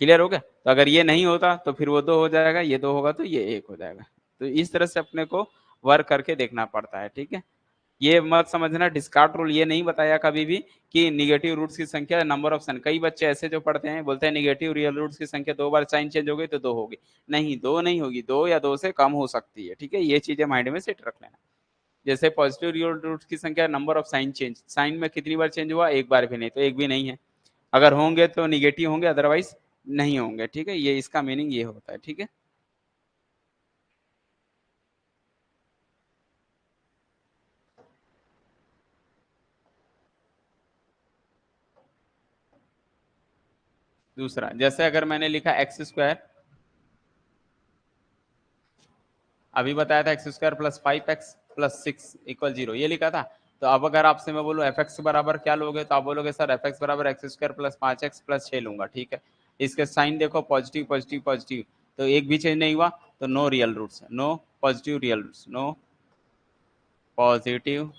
क्लियर हो गया, तो अगर ये नहीं होता तो फिर वो 2 हो जाएगा, ये 2 होगा तो ये 1 हो जाएगा। तो इस तरह से अपने को वर्क करके देखना पड़ता है। ठीक है, ये मत समझना डिस्कार्ड रूल ये नहीं बताया कभी भी कि निगेटिव रूट्स की संख्या नंबर ऑफ साइन, कई बच्चे ऐसे जो पढ़ते हैं बोलते हैं निगेटिव रियल रूट्स की संख्या 2 बार साइन चेंज हो गई तो 2 होगी, नहीं 2 नहीं होगी, 2 या 2 से कम हो सकती है। ठीक है, ये चीजें माइंड में सेट रख लेना। जैसे पॉजिटिव रियल रूट्स की संख्या number of sign change, sign में कितनी बार चेंज हुआ, एक बार भी नहीं, तो एक भी नहीं है, अगर होंगे तो निगेटिव होंगे अदरवाइज नहीं होंगे। ठीक है, ये इसका मीनिंग ये होता है। ठीक है, दूसरा, जैसे अगर मैंने लिखा एक्स स्क्वायर, अभी बताया था x square plus 5x plus 6 equal 0, ये लिखा था। तो अब अगर आपसे मैं बोलूँ एफ एक्स बराबर क्या लोगे, तो आप बोलोगे सर एफ एक्स बराबर x square plus 5x plus 6 लूंगा। ठीक है, इसके साइन देखो, पॉजिटिव पॉजिटिव पॉजिटिव, तो एक भी चेंज नहीं हुआ, तो no real roots, no positive real roots, no positive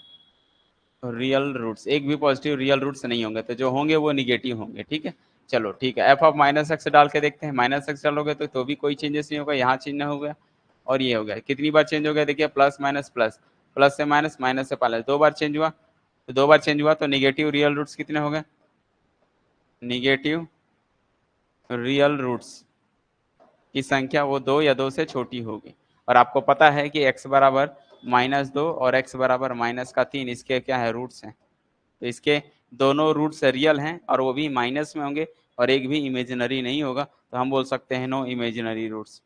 real roots, एक भी पॉजिटिव रियल रूट्स नहीं होंगे, तो जो होंगे वो निगेटिव होंगे। ठीक है, चलो ठीक है, एफ ऑफ माइनस एक्स डाल के देखते हैं। माइनस एक्स डालोगे तो भी कोई चेंजेस नहीं होगा, यहाँ चेंज हो गया और ये हो गया। कितनी बार चेंज हो गया देखिए, प्लस माइनस प्लस, प्लस से माइनस, माइनस से प्लस, दो बार चेंज हुआ। तो दो बार चेंज हुआ तो निगेटिव रियल रूट्स कितने हो गए, निगेटिव रियल रूट्स की संख्या वो दो या दो से छोटी होगी। और आपको पता है कि x बराबर -2 और x बराबर -3, इसके क्या है, रूट्स हैं। तो इसके दोनों रूट्स रियल हैं और वो भी माइनस में होंगे, और एक भी इमेजिनरी नहीं होगा, तो हम बोल सकते हैं नो इमेजिनरी रूट्स।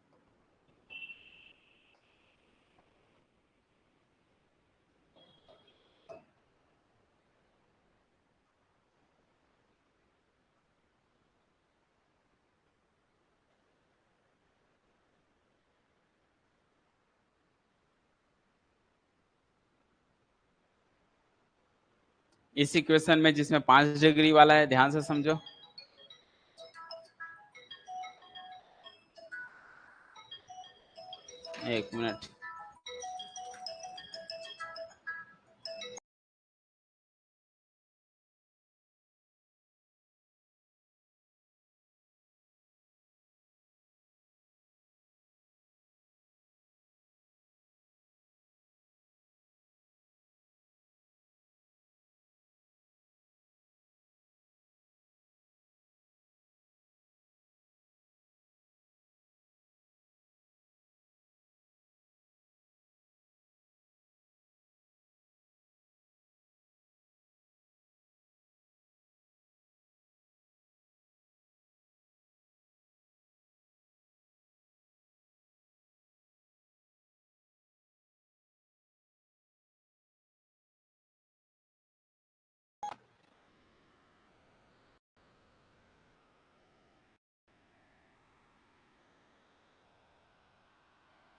इस इक्वेशन में जिसमें 5 डिग्री वाला है, ध्यान से समझो। एक मिनट,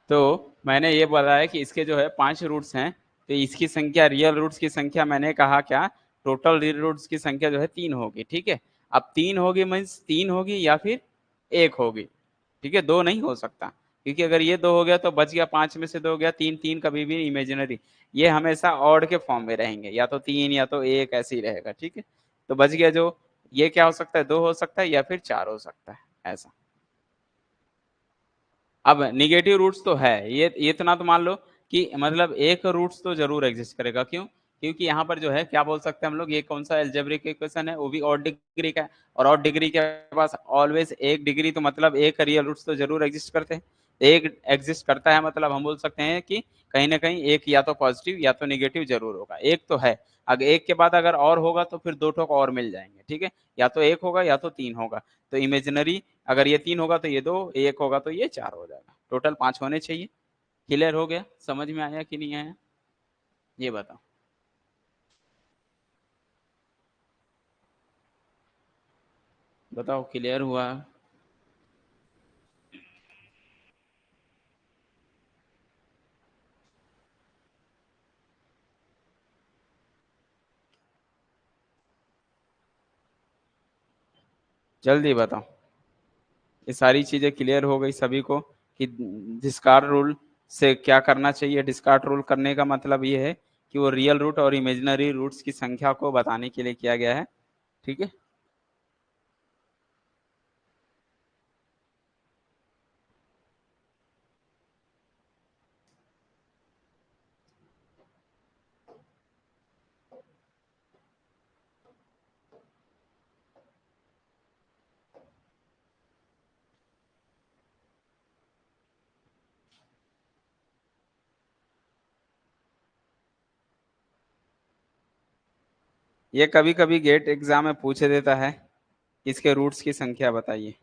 तो मैंने ये बताया कि इसके जो है 5 रूट्स हैं, तो इसकी संख्या, रियल रूट्स की संख्या मैंने कहा क्या, टोटल रियल रूट्स की संख्या जो है 3 होगी। ठीक है, अब 3 होगी मीन्स 3 होगी या फिर 1 होगी। ठीक है, दो नहीं हो सकता, क्योंकि अगर ये दो हो गया तो बच गया, 5 में से दो हो गया, 3 3 कभी भी इमेजिनरी, ये हमेशा ऑड के फॉर्म में रहेंगे, या तो 3 या तो 1 ऐसे ही रहेगा। ठीक है, तो बच गया जो, ये क्या हो सकता है, 2 हो सकता है या फिर 4 हो सकता है, ऐसा। अब निगेटिव रूट्स तो है, ये इतना तो मान लो कि मतलब एक रूट्स तो जरूर एग्जिस्ट करेगा। क्यों, क्योंकि यहाँ पर जो है क्या बोल सकते हैं हम लोग, ये कौन सा एल्जेब्रिक इक्वेशन है, वो भी ऑड डिग्री का है, और ऑड डिग्री के पास ऑलवेज एक डिग्री, तो मतलब एक रियल रूट्स तो जरूर एग्जिस्ट करते हैं। एक एग्जिस्ट करता है मतलब हम बोल सकते हैं कि कहीं ना कहीं एक या तो पॉजिटिव या तो निगेटिव जरूर होगा, एक तो है। अगर एक के बाद अगर और होगा तो फिर दो ठोक और मिल जाएंगे। ठीक है, या तो एक होगा या तो 3 होगा, तो इमेजिनरी अगर ये 3 होगा तो ये 2, एक होगा तो ये 4 हो जाएगा, टोटल 5 होने चाहिए। क्लियर हो गया, समझ में आया कि नहीं आया, ये बताओ। बताओ, क्लियर हुआ। जल्दी बताओ। ये सारी चीजें क्लियर हो गई सभी को कि डिस्कार्ड रूल से क्या करना चाहिए। डिस्कार्ड रूल करने का मतलब ये है कि वो रियल रूट और इमेजिनरी रूट्स की संख्या को बताने के लिए किया गया है। ठीक है, ये कभी कभी गेट एग्जाम में पूछे देता है, इसके रूट्स की संख्या बताइए।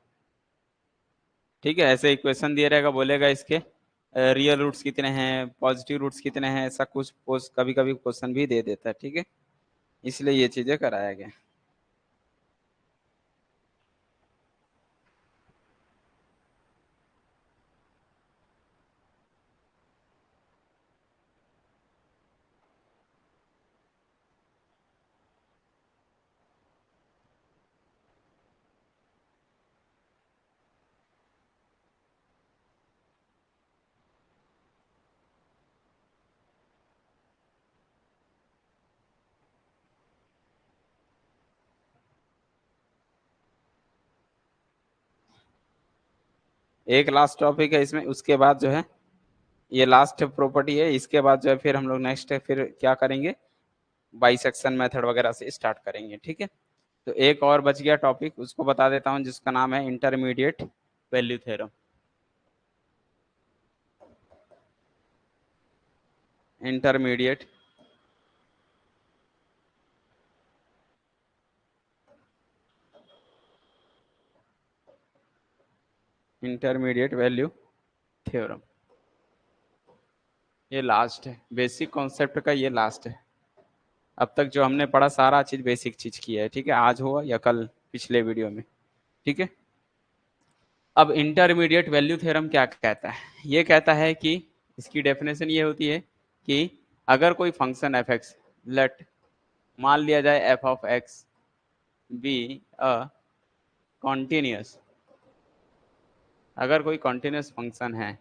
ठीक है, ऐसे इक्वेशन दिया रहेगा, बोलेगा इसके रियल रूट्स कितने हैं, पॉजिटिव रूट्स कितने हैं, ऐसा कुछ कभी कभी क्वेश्चन भी दे देता है। ठीक है, इसलिए ये चीजें कराया गया। एक लास्ट टॉपिक है इसमें, उसके बाद जो है ये लास्ट प्रॉपर्टी है, इसके बाद जो है फिर हम लोग नेक्स्ट फिर क्या करेंगे, बाइसेक्शन मेथड वगैरह से स्टार्ट करेंगे। ठीक है, तो एक और बच गया टॉपिक, उसको बता देता हूँ, जिसका नाम है intermediate value theorem. Intermediate intermediate value theorem, ये लास्ट है, बेसिक कॉन्सेप्ट का ये लास्ट है। अब तक जो हमने पढ़ा सारा चीज बेसिक चीज की है। ठीक है, आज हुआ या कल पिछले वीडियो में। ठीक है, अब इंटरमीडिएट वैल्यू थ्योरम क्या कहता है, ये कहता है कि इसकी डेफिनेशन ये होती है कि अगर कोई फंक्शन एफ एक्स, लेट मान लिया जाए F of X be a continuous, अगर कोई कॉन्टिन्यूस फंक्शन है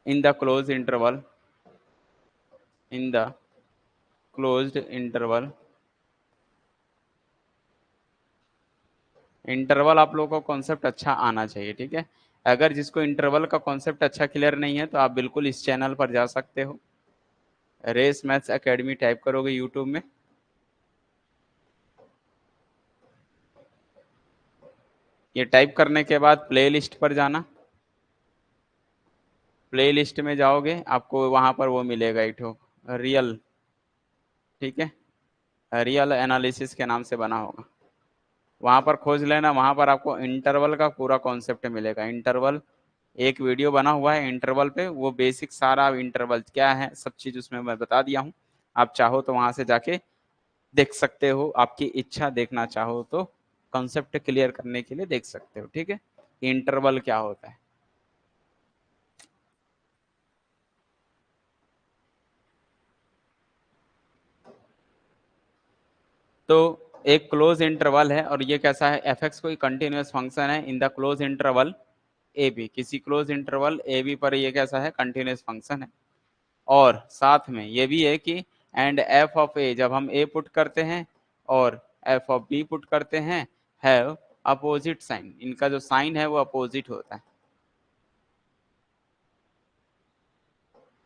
in the close interval, in the closed interval, interval आप लोगों को कॉन्सेप्ट अच्छा आना चाहिए। ठीक है, अगर जिसको इंटरवल का कॉन्सेप्ट अच्छा क्लियर नहीं है तो आप बिल्कुल इस चैनल पर जा सकते हो, रेस मैथ्स एकेडमी टाइप करोगे यूट्यूब में, ये टाइप करने के बाद प्लेलिस्ट पर जाना, प्लेलिस्ट में जाओगे आपको वहां पर वो मिलेगा एक ठो रियल, ठीक है, रियल एनालिसिस के नाम से बना होगा, वहां पर खोज लेना, वहां पर आपको इंटरवल का पूरा कॉन्सेप्ट मिलेगा। इंटरवल एक वीडियो बना हुआ है इंटरवल पे, वो बेसिक सारा इंटरवल क्या है सब चीज उसमें मैं बता दिया हूँ। आप चाहो तो वहां से जाके देख सकते हो, आपकी इच्छा, देखना चाहो तो कॉन्सेप्ट क्लियर करने के लिए देख सकते हो। ठीक है, इंटरवल क्या होता है। तो एक क्लोज इंटरवल है और ये कैसा है, एफ एक्स कोई कंटिन्यूस फंक्शन है in the close interval a b, किसी क्लोज इंटरवल ए बी पर ये कैसा है, कंटिन्यूस फंक्शन है। और साथ में ये भी है कि एंड एफ ऑफ ए, जब हम ए पुट करते हैं और एफ ऑफ बी पुट करते हैं, हैव अपोजिट साइन, इनका जो साइन है वो अपोजिट होता है,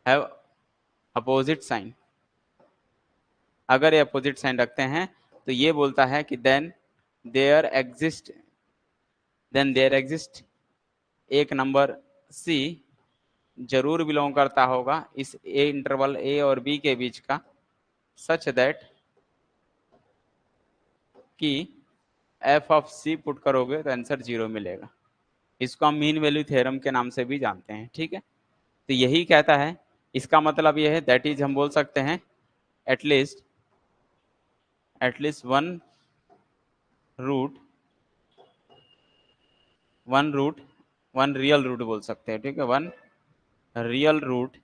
हैव अपोजिट साइन। अगर ये अपोजिट साइन रखते हैं तो ये बोलता है कि there exist then there exist एक नंबर सी जरूर बिलोंग करता होगा इस ए इंटरवल ए और बी के बीच का, सच दैट कि एफ ऑफ सी पुट करोगे तो आंसर 0 मिलेगा। इसको हम मीन वैल्यू थ्योरम के नाम से भी जानते हैं। ठीक है, तो यही कहता है, इसका मतलब यह है दैट इज हम बोल सकते हैं at least at least root one root one real root बोल सकते हैं। ठीक है, one real root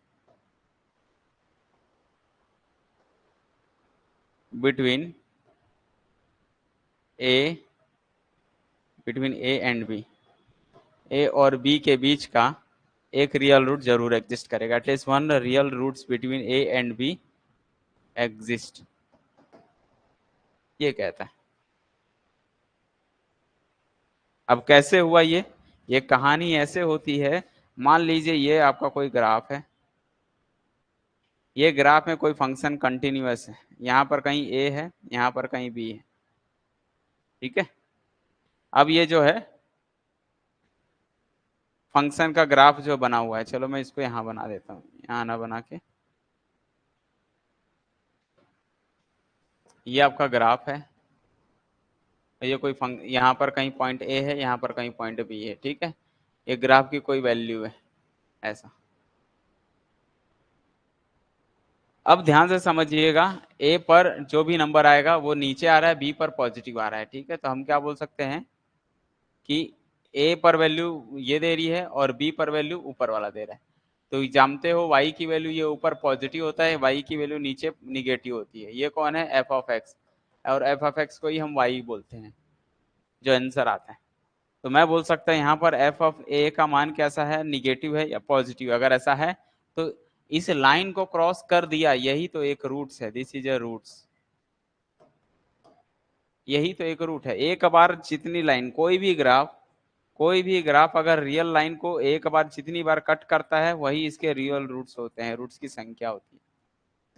between a between a and b, a और बी के बीच का एक रियल रूट जरूर एग्जिस्ट करेगा, at least one real roots between a and b exist, ये कहता है। अब कैसे हुआ ये कहानी ऐसे होती है, मान लीजिए ये आपका कोई ग्राफ है, ये ग्राफ में कोई फंक्शन कंटिन्यूअस है, यहाँ पर कहीं ए है, यहाँ पर कहीं बी है। ठीक है, अब ये जो है फंक्शन का ग्राफ जो बना हुआ है, चलो मैं इसको यहाँ बना देता हूँ, यहाँ ना बना के, ये आपका ग्राफ है, ये कोई यहाँ पर कहीं पॉइंट ए है, यहाँ पर कहीं पॉइंट बी है। ठीक है, ये ग्राफ की कोई वैल्यू है ऐसा। अब ध्यान से समझिएगा, ए पर जो भी नंबर आएगा वो नीचे आ रहा है, बी पर पॉजिटिव आ रहा है। ठीक है, तो हम क्या बोल सकते हैं कि ए पर वैल्यू ये दे रही है और बी पर वैल्यू ऊपर वाला दे रहा है। तो जानते हो y की वैल्यू ये ऊपर पॉजिटिव होता है, y की वैल्यू नीचे निगेटिव होती है। ये कौन है, एफ ऑफ एक्स, और एफ ऑफ एक्स को ही हम y बोलते हैं, जो आंसर आता है। तो मैं बोल सकता हूँ यहाँ पर एफ ऑफ ए का मान कैसा है, निगेटिव है या पॉजिटिव। अगर ऐसा है तो इस लाइन को क्रॉस कर दिया, यही तो एक रूट्स है, दिस इज अ रूट्स, यही तो एक रूट है। एक बार जितनी लाइन, कोई भी ग्राफ अगर रियल लाइन को एक बार जितनी बार कट करता है वही इसके रियल रूट्स होते हैं, रूट्स की संख्या होती है।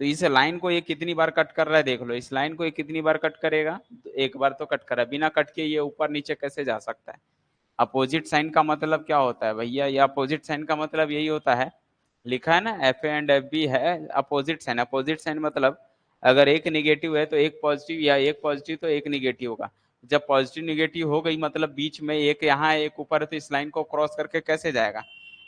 तो इस लाइन को ये कितनी बार कट कर रहा है देख लो, इस लाइन को ये कितनी बार कट करेगा, तो एक बार तो कट कर रहा है, बिना कट के ये ऊपर नीचे कैसे जा सकता है। अपोजिट साइन का मतलब क्या होता है भैया, ये अपोजिट साइन का मतलब यही होता है, लिखा है ना f a and f b है अपोजिट साइन। अपोजिट साइन मतलब अगर एक निगेटिव है तो एक पॉजिटिव, या एक पॉजिटिव तो एक निगेटिव होगा। जब पॉजिटिव निगेटिव हो गई मतलब बीच में एक यहाँ है एक ऊपर है, तो इस लाइन को क्रॉस करके कैसे जाएगा।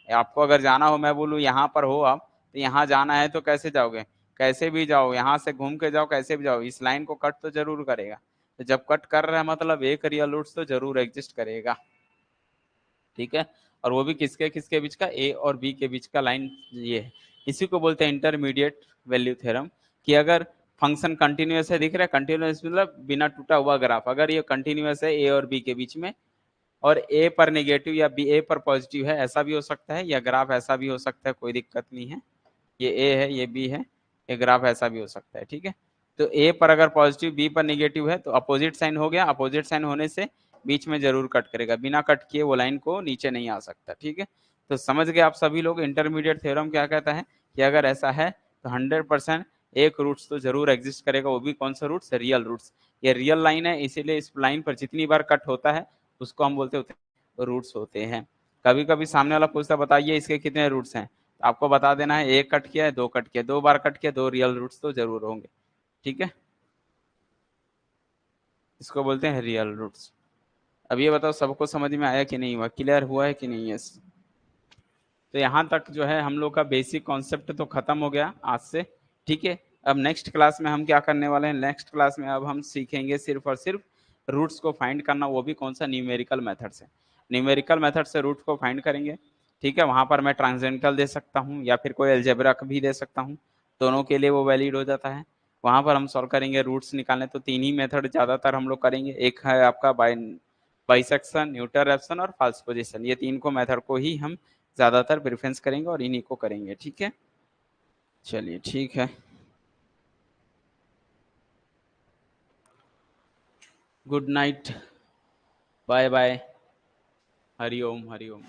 आपको अगर जाना हो, मैं बोलूँ यहाँ पर हो आप, तो यहाँ जाना है तो कैसे जाओगे, कैसे भी जाओ, यहाँ से घूम के जाओ, कैसे भी जाओ, इस लाइन को कट तो जरूर करेगा। तो जब कट कर रहा है मतलब एक रियल रूट्स तो जरूर एग्जिस्ट करेगा, ठीक है। और वो भी किसके किसके बीच का, ए और बी के बीच का लाइन ये है। इसी को बोलते हैं इंटरमीडिएट वैल्यू थ्योरम, कि अगर फंक्शन कंटिन्यूअस है, दिख रहा है कंटिन्यूअस मतलब बिना टूटा हुआ ग्राफ, अगर ये कंटिन्यूअस है ए और बी के बीच में, और ए पर नेगेटिव या बी ए पर पॉजिटिव है, ऐसा भी हो सकता है, या ग्राफ ऐसा भी हो सकता है, कोई दिक्कत नहीं है। ये ए है ये बी है, ये ग्राफ ऐसा भी हो सकता है, ठीक है। तो ए पर अगर पॉजिटिव बी पर नेगेटिव है तो अपोजिट साइन हो गया, अपोजिट साइन होने से बीच में जरूर कट करेगा, बिना कट किए वो लाइन को नीचे नहीं आ सकता, ठीक है। तो समझ गए आप सभी लोग इंटरमीडिएट थ्योरम क्या कहता है, कि अगर ऐसा है तो 100% एक रूट्स तो जरूर एग्जिस्ट करेगा, वो भी कौन सा रूट्स, रियल रूट्स। ये रियल लाइन है इसीलिए इस लाइन पर जितनी बार कट होता है उसको हम बोलते होते रूट्स होते हैं। कभी कभी सामने वाला पूछता बताइए इसके कितने रूट्स हैं, तो आपको बता देना है एक कट किया है, दो कट किया, दो बार कट किया, दो रियल रूट्स तो जरूर होंगे, ठीक है। इसको बोलते हैं रियल रूट्स। अब ये बताओ सबको समझ में आया कि नहीं हुआ, क्लियर हुआ है कि नहीं है। तो यहाँ तक जो है हम लोग का बेसिक कॉन्सेप्ट तो खत्म हो गया आज से, ठीक है। अब नेक्स्ट क्लास में हम क्या करने वाले हैं, नेक्स्ट क्लास में अब हम सीखेंगे सिर्फ और सिर्फ रूट्स को फाइंड करना, वो भी कौन सा, न्यूमेरिकल मेथड से। न्यूमेरिकल मेथड से रूट को फाइंड करेंगे, ठीक है। वहाँ पर मैं ट्रांसेंडेंटल दे सकता हूँ या फिर कोई अलजेब्रा भी दे सकता हूँ, दोनों के लिए वो वैलिड हो जाता है। वहाँ पर हम सॉल्व करेंगे रूट्स निकालने, तो तीन ही मेथड ज़्यादातर हम लोग करेंगे, एक है आपका बाइसेक्शन, न्यूटरप्शन और फाल्स पोजीशन, ये तीन को मेथड को ही हम ज्यादातर प्रेफरेंस करेंगे और इन्हीं को करेंगे, ठीक है। चलिए ठीक है, गुड नाइट, बाय बाय, हरिओम हरिओम।